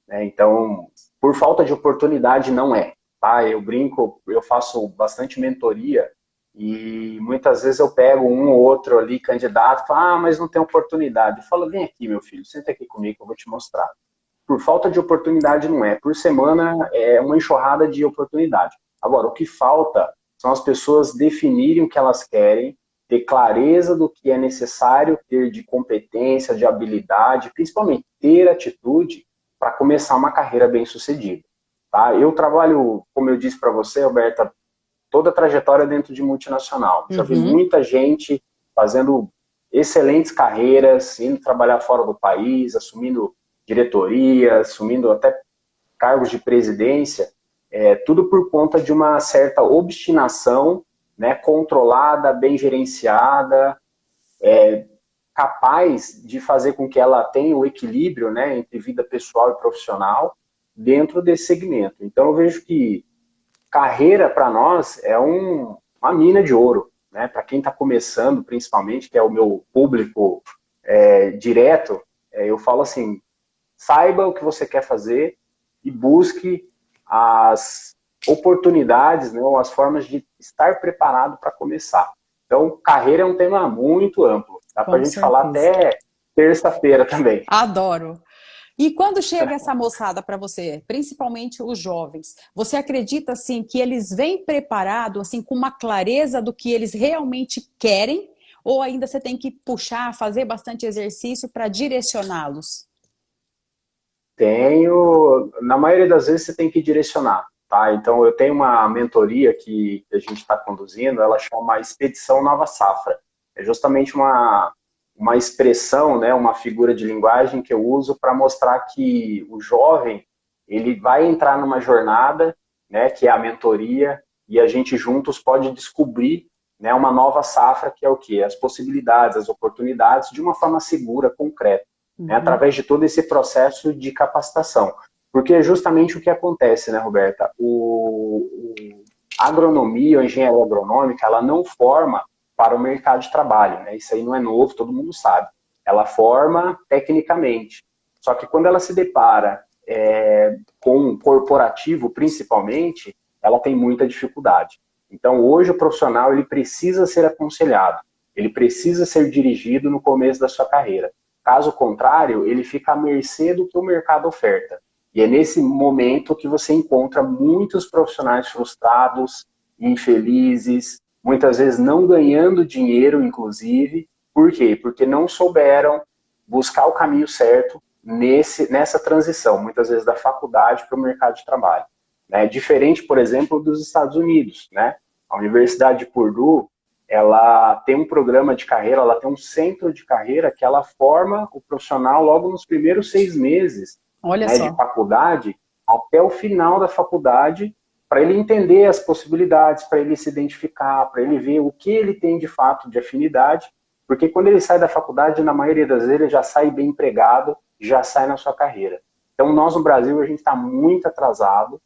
Né? Então, por falta de oportunidade, não é. Tá? Eu brinco, eu faço bastante mentoria e muitas vezes eu pego um ou outro ali candidato e falo, mas não tem oportunidade. Eu falo, vem aqui, meu filho, senta aqui comigo que eu vou te mostrar. Por falta de oportunidade não é. Por semana é uma enxurrada de oportunidade. Agora, o que falta são as pessoas definirem o que elas querem, ter clareza do que é necessário ter de competência, de habilidade, principalmente ter atitude para começar uma carreira bem-sucedida. Tá? Eu trabalho, como eu disse para você, Roberta, toda a trajetória dentro de multinacional. Já vi Uhum. muita gente fazendo excelentes carreiras, indo trabalhar fora do país, assumindo diretoria, assumindo até cargos de presidência, tudo por conta de uma certa obstinação, né, controlada, bem gerenciada, capaz de fazer com que ela tenha o equilíbrio, né, entre vida pessoal e profissional dentro desse segmento. Então eu vejo que carreira para nós é uma mina de ouro, né? Para quem está começando, principalmente, que é o meu público direto, eu falo assim: saiba o que você quer fazer e busque as oportunidades, né, ou as formas de estar preparado para começar. Então, carreira é um tema muito amplo. Dá para Com a gente falar certeza. até terça-feira também. Adoro. E quando chega essa moçada para você, principalmente os jovens, você acredita assim que eles vêm preparados assim com uma clareza do que eles realmente querem ou ainda você tem que puxar, fazer bastante exercício para direcioná-los? Na maioria das vezes você tem que direcionar. tá? Então, eu tenho uma mentoria que a gente está conduzindo, ela chama Expedição Nova Safra. É justamente uma expressão, né, uma figura de linguagem que eu uso para mostrar que o jovem, ele vai entrar numa jornada, né, que é a mentoria, e a gente juntos pode descobrir, né, uma nova safra, que é o quê? As possibilidades, as oportunidades, de uma forma segura, concreta, né, através de todo esse processo de capacitação. Porque é justamente o que acontece, né, Roberta? A agronomia, a engenharia agronômica, ela não forma para o mercado de trabalho, né? Isso aí não é novo, todo mundo sabe. Ela forma tecnicamente. Só que quando ela se depara com um corporativo, principalmente, ela tem muita dificuldade. Então, hoje o profissional ele precisa ser aconselhado, ele precisa ser dirigido no começo da sua carreira. Caso contrário, ele fica à mercê do que o mercado oferta. E é nesse momento que você encontra muitos profissionais frustrados, infelizes, muitas vezes não ganhando dinheiro, inclusive. Por quê? Porque não souberam buscar o caminho certo nessa transição, muitas vezes da faculdade para o mercado de trabalho. Né? Diferente, por exemplo, dos Estados Unidos. Né? A Universidade de Purdue, ela tem um programa de carreira, ela tem um centro de carreira que ela forma o profissional logo nos primeiros 6 meses, Olha né, de só. faculdade, até o final da faculdade, para ele entender as possibilidades, para ele se identificar, para ele ver o que ele tem de fato de afinidade, porque quando ele sai da faculdade, na maioria das vezes, ele já sai bem empregado, já sai na sua carreira. Então, nós no Brasil, a gente está muito atrasado,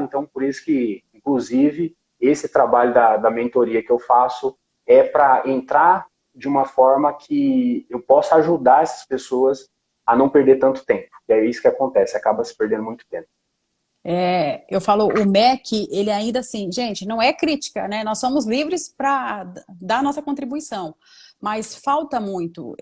então por isso que, inclusive, esse trabalho da mentoria que eu faço é para entrar de uma forma que eu possa ajudar essas pessoas a não perder tanto tempo. E é isso que acontece, acaba se perdendo muito tempo. Eu falo, o MEC, ele ainda assim, gente, não é crítica, né? Nós somos livres para dar a nossa contribuição, mas falta muito.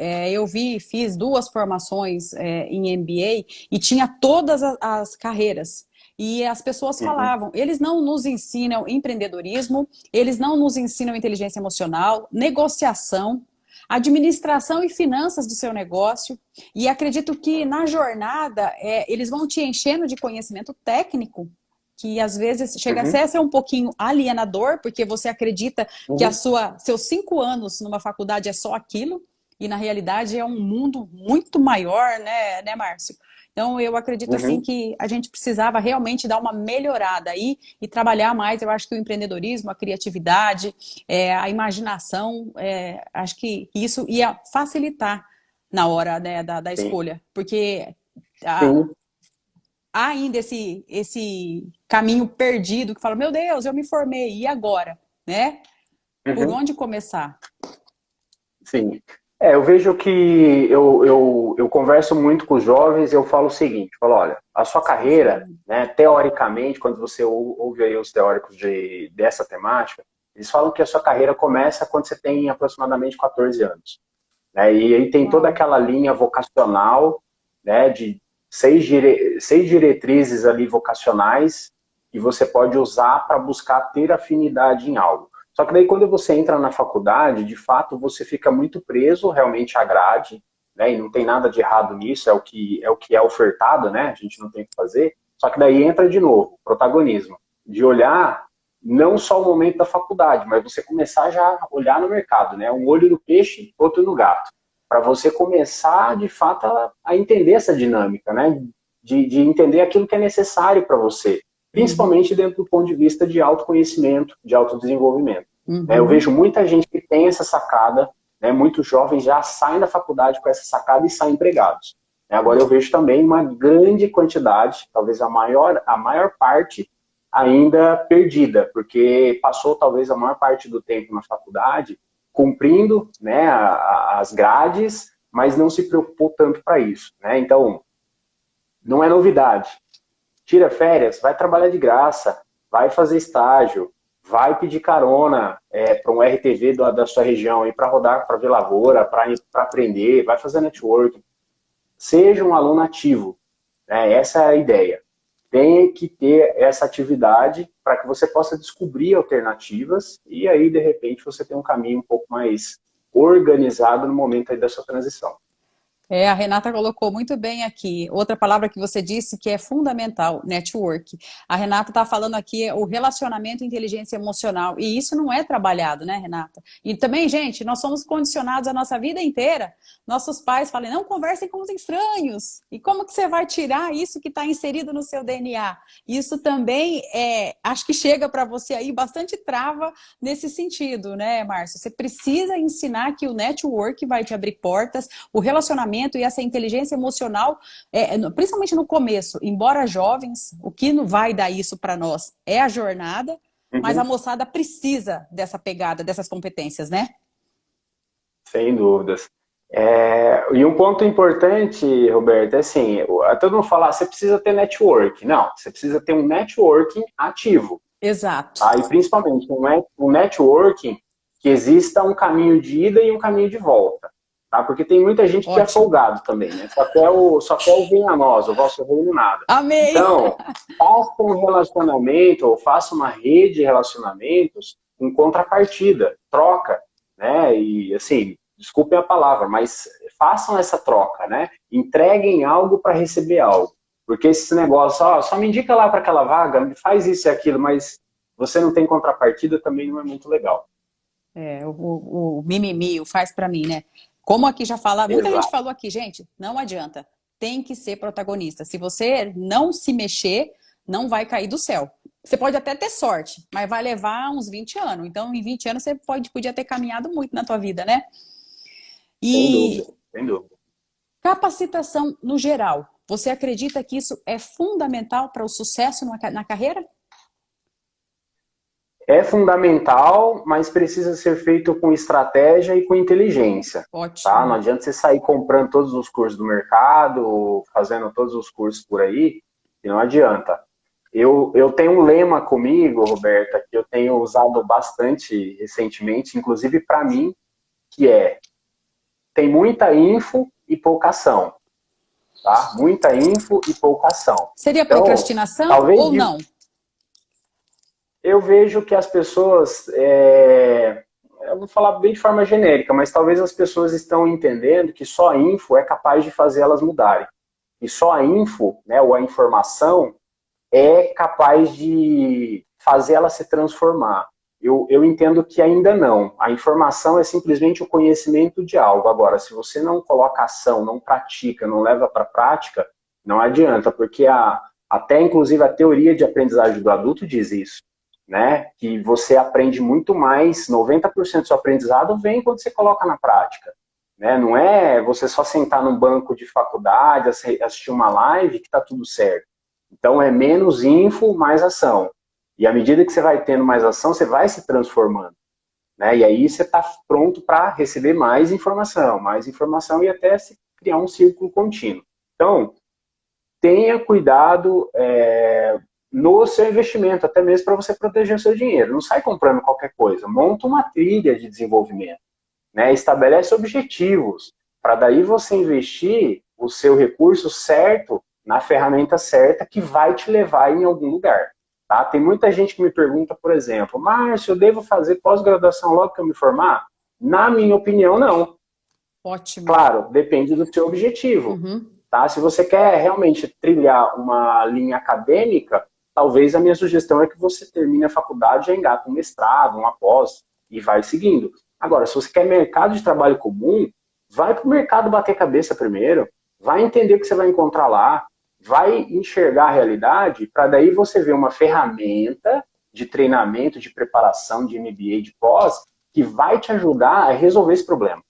Fiz 2 formações em MBA e tinha todas as carreiras. E as pessoas Uhum, falavam, eles não nos ensinam empreendedorismo, eles não nos ensinam inteligência emocional, negociação, administração e finanças do seu negócio. E acredito que na jornada eles vão te enchendo de conhecimento técnico, que às vezes chega uhum, a ser um pouquinho alienador, porque você acredita que uhum, seus 5 anos numa faculdade é só aquilo, e na realidade é um mundo muito maior, né, Márcio? Então, eu acredito assim uhum. que a gente precisava realmente dar uma melhorada aí e trabalhar mais. Eu acho que o empreendedorismo, a criatividade, a imaginação, acho que isso ia facilitar na hora, né, da Sim, escolha, porque há, sim. há ainda esse caminho perdido que fala, meu Deus, eu me formei, e agora? Né? Por Uhum. onde começar? Sim. Eu vejo que eu converso muito com os jovens e eu falo o seguinte, eu falo, olha, a sua carreira, né, teoricamente, quando você ouve aí os teóricos dessa temática, eles falam que a sua carreira começa quando você tem aproximadamente 14 anos. Né, e aí tem toda Uau. aquela linha vocacional, né, de seis diretrizes ali vocacionais que você pode usar para buscar ter afinidade em algo. Só que daí quando você entra na faculdade, de fato você fica muito preso realmente à grade, né, e não tem nada de errado nisso, é o que é ofertado, né, a gente não tem o que fazer. Só que daí entra de novo, protagonismo, de olhar não só o momento da faculdade, mas você começar já a olhar no mercado, né? Um olho no peixe, outro no gato, para você começar de fato a entender essa dinâmica, né? De entender aquilo que é necessário para você, Uhum, principalmente dentro do ponto de vista de autoconhecimento, de autodesenvolvimento. Né? Eu uhum. vejo muita gente que tem essa sacada, né? Muitos jovens já saem da faculdade com essa sacada e saem empregados. Agora eu vejo também uma grande quantidade, talvez a maior parte ainda perdida, porque passou talvez a maior parte do tempo na faculdade cumprindo, né, as grades, mas não se preocupou tanto para isso. Né? Então, não é novidade. Tira férias, vai trabalhar de graça, vai fazer estágio, vai pedir carona para um RTV da sua região para rodar, para ver lavoura, para aprender, vai fazer networking. Seja um aluno ativo. Né? Essa é a ideia. Tem que ter essa atividade para que você possa descobrir alternativas e aí, de repente, você tem um caminho um pouco mais organizado no momento aí da sua transição. A Renata colocou muito bem aqui. Outra palavra que você disse que é fundamental, network. A Renata está falando aqui o relacionamento e inteligência emocional. E isso não é trabalhado, né, Renata? E também, gente, nós somos condicionados a nossa vida inteira. Nossos pais falam, não conversem com os estranhos. E como que você vai tirar isso que está inserido no seu DNA? Isso também acho que chega para você aí bastante trava nesse sentido, né, Márcio? Você precisa ensinar que o network vai te abrir portas, o relacionamento e essa inteligência emocional, principalmente no começo, embora jovens, o que não vai dar isso para nós é a jornada, mas a Uhum. moçada precisa dessa pegada, dessas competências, né? Sem dúvidas. E um ponto importante, Roberto, é assim, todo mundo fala, você precisa ter network. Não, você precisa ter um networking ativo, Exato. tá? E principalmente um networking que exista um caminho de ida e um caminho de volta, tá? Porque tem muita gente que é Ótimo. folgado também, né? Só quer o venha a nós, o vosso reino nada. Amei! Então, faça um relacionamento ou faça uma rede de relacionamentos em contrapartida, troca, né? E assim, desculpem a palavra, mas façam essa troca, né? Entreguem algo para receber algo. Porque esse negócio, só me indica lá para aquela vaga, faz isso e aquilo, mas você não tem contrapartida, também não é muito legal. O mimimi, o faz para mim, né? Como aqui já fala, muita gente Exato. falou aqui, gente, não adianta. Tem que ser protagonista. Se você não se mexer, não vai cair do céu. Você pode até ter sorte, mas vai levar uns 20 anos. Então, em 20 anos, você podia ter caminhado muito na tua vida, né? Sem dúvida, E sem dúvida. capacitação no geral. Você acredita que isso é fundamental para o sucesso na carreira? É fundamental, mas precisa ser feito com estratégia e com inteligência. Tá? Não Ótimo. adianta você sair comprando todos os cursos do mercado, fazendo todos os cursos por aí, que não adianta. Eu tenho um lema comigo, Roberta, que eu tenho usado bastante recentemente, inclusive para mim, que é: tem muita info e pouca ação. Tá? Muita info e pouca ação. Seria Então, procrastinação talvez ou não? eu vejo que as pessoas, eu vou falar bem de forma genérica, mas talvez as pessoas estão entendendo que só a info é capaz de fazer elas mudarem. E só a info, né, ou a informação, é capaz de fazer ela se transformar. Eu entendo que ainda não. A informação é simplesmente o conhecimento de algo. Agora, se você não coloca ação, não pratica, não leva para a prática, não adianta, porque até inclusive a teoria de aprendizagem do adulto diz isso, né? Que você aprende muito mais, 90% do seu aprendizado vem quando você coloca na prática. Né? Não é você só sentar num banco de faculdade, assistir uma live que está tudo certo. Então é menos info, mais ação. E à medida que você vai tendo mais ação, você vai se transformando. Né? E aí você está pronto para receber mais informação e até se criar um círculo contínuo. Então, tenha cuidado no seu investimento, até mesmo para você proteger o seu dinheiro. Não sai comprando qualquer coisa. Monta uma trilha de desenvolvimento. Né? Estabelece objetivos para daí você investir o seu recurso certo na ferramenta certa que vai te levar em algum lugar. Tá? Tem muita gente que me pergunta, por exemplo, Márcio, eu devo fazer pós-graduação logo que eu me formar? Na minha opinião, não. Ótimo. Claro, depende do seu objetivo. Uhum. Tá? Se você quer realmente trilhar uma linha acadêmica, talvez a minha sugestão é que você termine a faculdade e engata um mestrado, um pós e vai seguindo. Agora, se você quer mercado de trabalho comum, vai para o mercado bater cabeça primeiro, vai entender o que você vai encontrar lá, vai enxergar a realidade, para daí você ver uma ferramenta de treinamento, de preparação, de MBA, de pós, que vai te ajudar a resolver esse problema.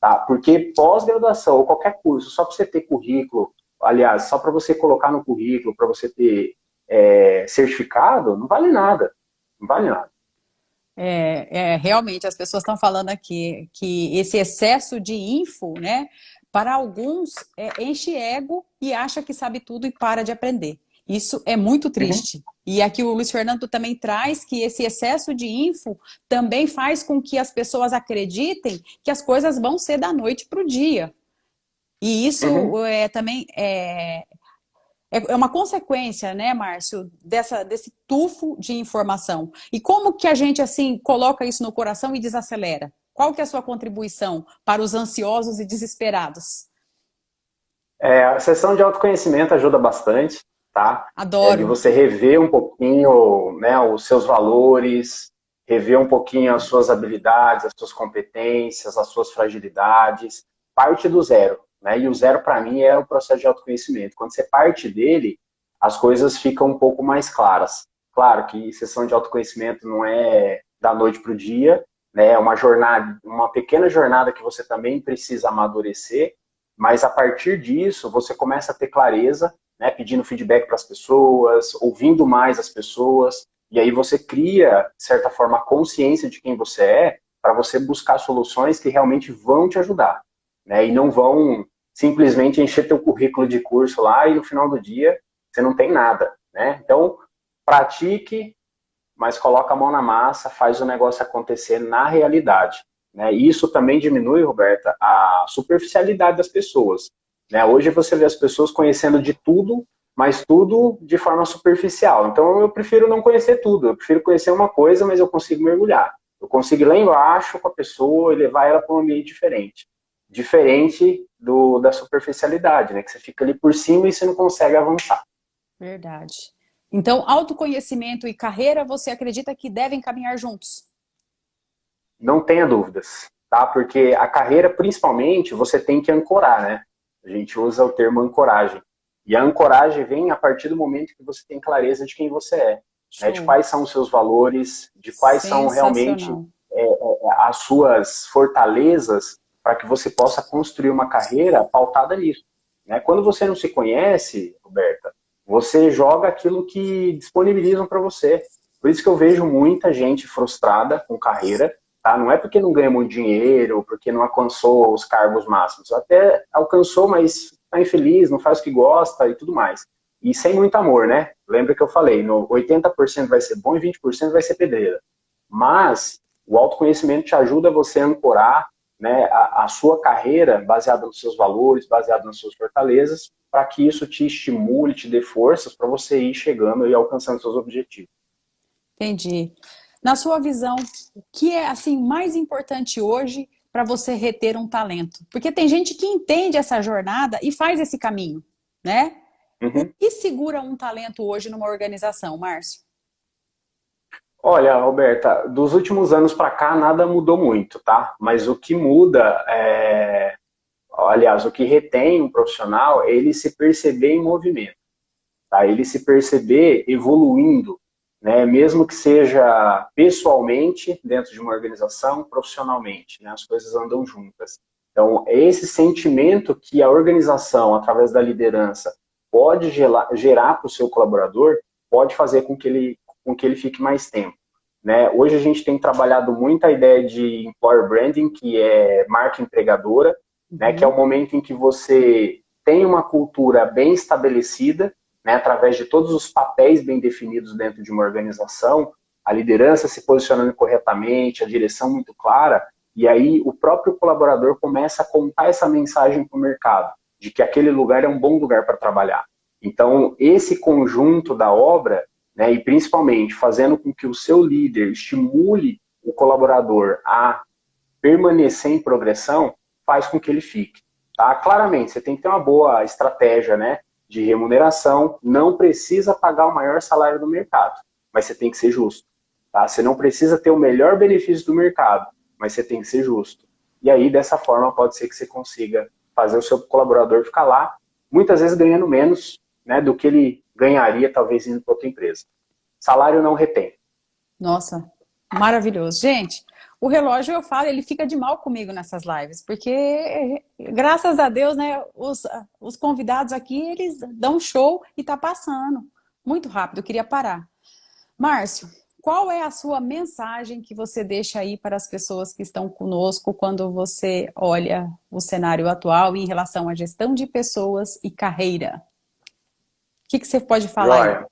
Tá? Porque pós-graduação ou qualquer curso, só para você ter currículo, aliás, só para você colocar no currículo, para você ter certificado, não vale nada. Não vale nada. Realmente, as pessoas estão falando aqui que esse excesso de info, né, para alguns enche ego e acha que sabe tudo e para de aprender. Isso é muito Uhum. triste. E aqui o Luiz Fernando também traz que esse excesso de info também faz com que as pessoas acreditem que as coisas vão ser da noite para o dia. E Uhum. isso também é uma consequência, né, Márcio, desse tufo de informação. E como que a gente, assim, coloca isso no coração e desacelera? Qual que é a sua contribuição para os ansiosos e desesperados? A sessão de autoconhecimento ajuda bastante, tá? De Adoro. você rever um pouquinho, né, os seus valores, rever um pouquinho as suas habilidades, as suas competências, as suas fragilidades. Parte do zero, né? E o zero, para mim, é o processo de autoconhecimento. Quando você parte dele, as coisas ficam um pouco mais claras. Claro que sessão de autoconhecimento não é da noite para o dia, né? É uma jornada, uma pequena jornada que você também precisa amadurecer, mas a partir disso você começa a ter clareza, né, pedindo feedback para as pessoas, ouvindo mais as pessoas, e aí você cria, de certa forma, a consciência de quem você é, para você buscar soluções que realmente vão te ajudar, né, e não vão simplesmente encher teu currículo de curso lá e no final do dia você não tem nada, né? Então, pratique, mas coloca a mão na massa, faz o negócio acontecer na realidade. Né? E isso também diminui, Roberta, a superficialidade das pessoas. Né? Hoje você vê as pessoas conhecendo de tudo, mas tudo de forma superficial. Então eu prefiro não conhecer tudo, eu prefiro conhecer uma coisa, mas eu consigo mergulhar. Eu consigo ir lá embaixo com a pessoa e levar ela para um ambiente diferente. Diferente da superficialidade, né? Que você fica ali por cima e você não consegue avançar. Verdade. Então, autoconhecimento e carreira, você acredita que devem caminhar juntos? Não tenha dúvidas, tá? Porque a carreira, principalmente, você tem que ancorar, né? A gente usa o termo ancoragem. E a ancoragem vem a partir do momento que você tem clareza de quem você é, né? De Show. quais são os seus valores, de quais são realmente Sensacional. as suas fortalezas para que você possa construir uma carreira pautada nisso. Né? Quando você não se conhece, Roberta, você joga aquilo que disponibilizam para você. Por isso que eu vejo muita gente frustrada com carreira, tá? Não é porque não ganha muito dinheiro, porque não alcançou os cargos máximos. Até alcançou, mas está infeliz, não faz o que gosta e tudo mais. E sem muito amor, né? Lembra que eu falei, no 80% vai ser bom e 20% vai ser pedreira. Mas o autoconhecimento te ajuda você a ancorar, né, a sua carreira baseada nos seus valores, baseada nas suas fortalezas, para que isso te estimule, te dê forças para você ir chegando e alcançando seus objetivos. Entendi. Na sua visão, o que é assim mais importante hoje para você reter um talento? Porque tem gente que entende essa jornada e faz esse caminho, né? O Uhum. que segura um talento hoje numa organização, Márcio? Olha, Roberta, dos últimos anos para cá nada mudou muito, tá? Mas o que muda aliás, o que retém um profissional é ele se perceber em movimento, tá? Ele se perceber evoluindo, né? Mesmo que seja pessoalmente dentro de uma organização, profissionalmente, né? As coisas andam juntas. Então, é esse sentimento que a organização, através da liderança, pode gerar para o seu colaborador, pode fazer com que ele fique mais tempo. Né? Hoje a gente tem trabalhado muito a ideia de employer branding, que é marca empregadora, né? Que é o Uhum. momento em que você tem uma cultura bem estabelecida, né? Através de todos os papéis bem definidos dentro de uma organização, a liderança se posicionando corretamente, a direção muito clara, e aí o próprio colaborador começa a contar essa mensagem para o mercado, de que aquele lugar é um bom lugar para trabalhar. Então, esse conjunto da obra, né, e principalmente fazendo com que o seu líder estimule o colaborador a permanecer em progressão, faz com que ele fique. Tá? Claramente, você tem que ter uma boa estratégia, né, de remuneração, não precisa pagar o maior salário do mercado, mas você tem que ser justo. Tá? Você não precisa ter o melhor benefício do mercado, mas você tem que ser justo. E aí, dessa forma, pode ser que você consiga fazer o seu colaborador ficar lá, muitas vezes ganhando menos, né, do que ele ganharia, talvez, indo para outra empresa. Salário não retém. Nossa, maravilhoso. Gente, o relógio, eu falo, ele fica de mal comigo nessas lives, porque graças a Deus, né, os convidados aqui, eles dão show e tá passando. Muito rápido, eu queria parar. Márcio, qual é a sua mensagem que você deixa aí para as pessoas que estão conosco quando você olha o cenário atual em relação à gestão de pessoas e carreira? O que você pode falar aí? Joia.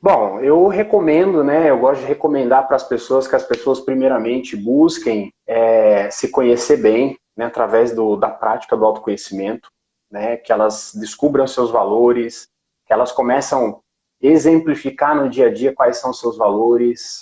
Bom, eu recomendo, né? Eu gosto de recomendar para as pessoas que as pessoas primeiramente busquem se conhecer bem, né, através da prática do autoconhecimento, né? Que elas descubram seus valores, que elas começam a exemplificar no dia a dia quais são os seus valores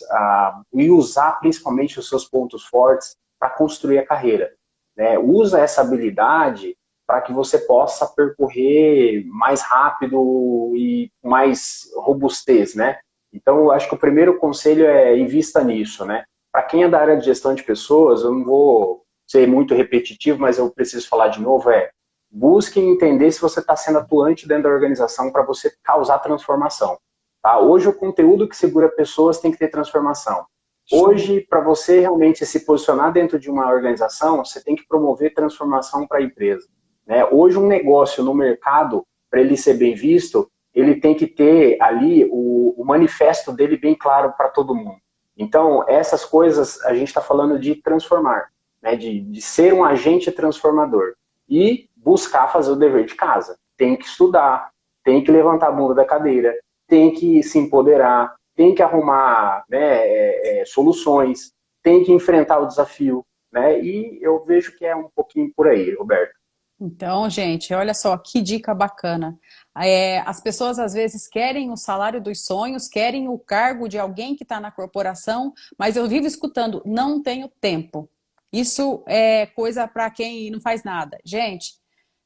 e usar principalmente os seus pontos fortes para construir a carreira. Né? Usa essa habilidade para que você possa percorrer mais rápido e com mais robustez, né? Então, eu acho que o primeiro conselho é invista nisso, né? Para quem é da área de gestão de pessoas, eu não vou ser muito repetitivo, mas eu preciso falar de novo, busque entender se você está sendo atuante dentro da organização para você causar transformação. Tá? Hoje, o conteúdo que segura pessoas tem que ter transformação. Hoje, para você realmente se posicionar dentro de uma organização, você tem que promover transformação para a empresa. Né? Hoje, um negócio no mercado, para ele ser bem visto, ele tem que ter ali o manifesto dele bem claro para todo mundo. Então, essas coisas a gente está falando de transformar, né? de ser um agente transformador. E buscar fazer o dever de casa. Tem que estudar, tem que levantar a bunda da cadeira, tem que se empoderar, tem que arrumar, né, soluções, tem que enfrentar o desafio. Né? E eu vejo que é um pouquinho por aí, Roberto. Então, gente, olha só que dica bacana. As pessoas às vezes querem o salário dos sonhos, querem o cargo de alguém que está na corporação, mas eu vivo escutando, não tenho tempo. Isso é coisa para quem não faz nada. Gente,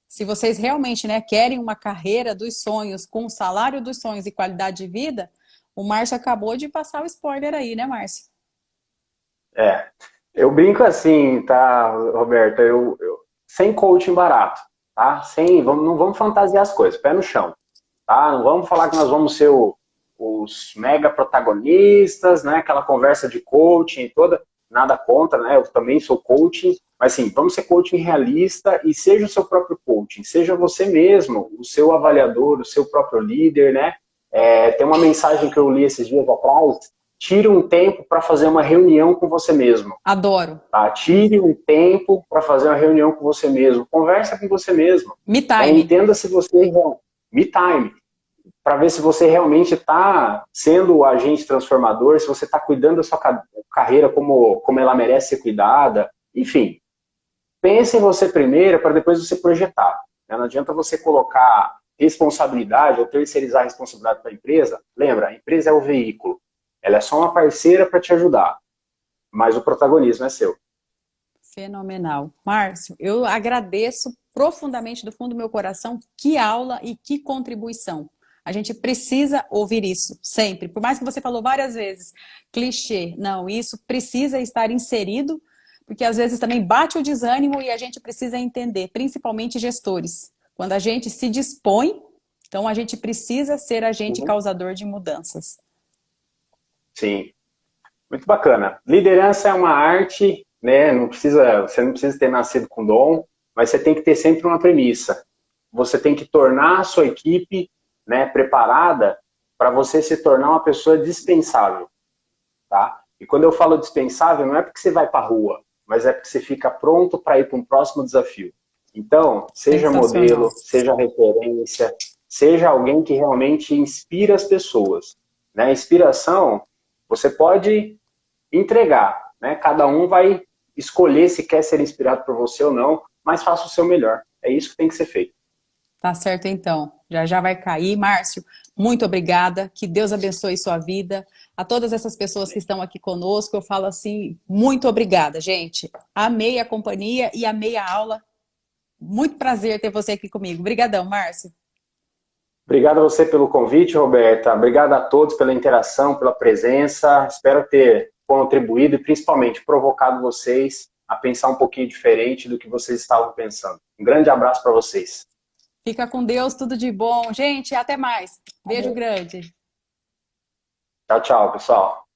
se vocês realmente, né, querem uma carreira dos sonhos, com o salário dos sonhos e qualidade de vida, o Márcio acabou de passar o spoiler aí, né, Márcio? É, eu brinco assim, tá, Roberta? Sem coaching barato, tá? Não vamos fantasiar as coisas, pé no chão, tá? Não vamos falar que nós vamos ser os mega protagonistas, né? Aquela conversa de coaching toda, nada contra, né? Eu também sou coaching, mas assim, vamos ser coaching realista e seja o seu próprio coaching, seja você mesmo, o seu avaliador, o seu próprio líder, né? Tem uma mensagem que eu li esses dias atrás. Tire um tempo para fazer uma reunião com você mesmo. Adoro. Tá? Tire um tempo para fazer uma reunião com você mesmo. Conversa com você mesmo. Me time. Entenda se você... Me time. Para ver se você realmente está sendo o agente transformador, se você está cuidando da sua carreira como ela merece ser cuidada. Enfim, pense em você primeiro para depois você projetar. Não adianta você colocar responsabilidade ou terceirizar a responsabilidade para a empresa. Lembra, a empresa é o veículo. Ela é só uma parceira para te ajudar, mas o protagonismo é seu. Fenomenal. Márcio, eu agradeço profundamente do fundo do meu coração. Que aula e que contribuição. A gente precisa ouvir isso, sempre. Por mais que você falou várias vezes, clichê, não, isso precisa estar inserido, porque às vezes também bate o desânimo e a gente precisa entender, principalmente gestores. Quando a gente se dispõe, então a gente precisa ser agente causador de mudanças. Sim, muito bacana. Liderança é uma arte, né? Você não precisa ter nascido com dom, mas você tem que ter sempre uma premissa. Você tem que tornar a sua equipe, né, preparada para você se tornar uma pessoa dispensável. Tá? E quando eu falo dispensável, não é porque você vai para a rua, mas é porque você fica pronto para ir para um próximo desafio. Então, seja modelo, seja referência, seja alguém que realmente inspira as pessoas. Né? Inspiração, você pode entregar, né? Cada um vai escolher se quer ser inspirado por você ou não, mas faça o seu melhor. É isso que tem que ser feito. Tá certo, então. Já vai cair. Márcio, muito obrigada. Que Deus abençoe sua vida. A todas essas pessoas que estão aqui conosco, eu falo assim, muito obrigada, gente. Amei a companhia e amei a aula. Muito prazer ter você aqui comigo. Obrigadão, Márcio. Obrigado a você pelo convite, Roberta. Obrigado a todos pela interação, pela presença. Espero ter contribuído e principalmente provocado vocês a pensar um pouquinho diferente do que vocês estavam pensando. Um grande abraço para vocês. Fica com Deus, tudo de bom. Gente, até mais. Beijo grande. Tchau, tchau, pessoal.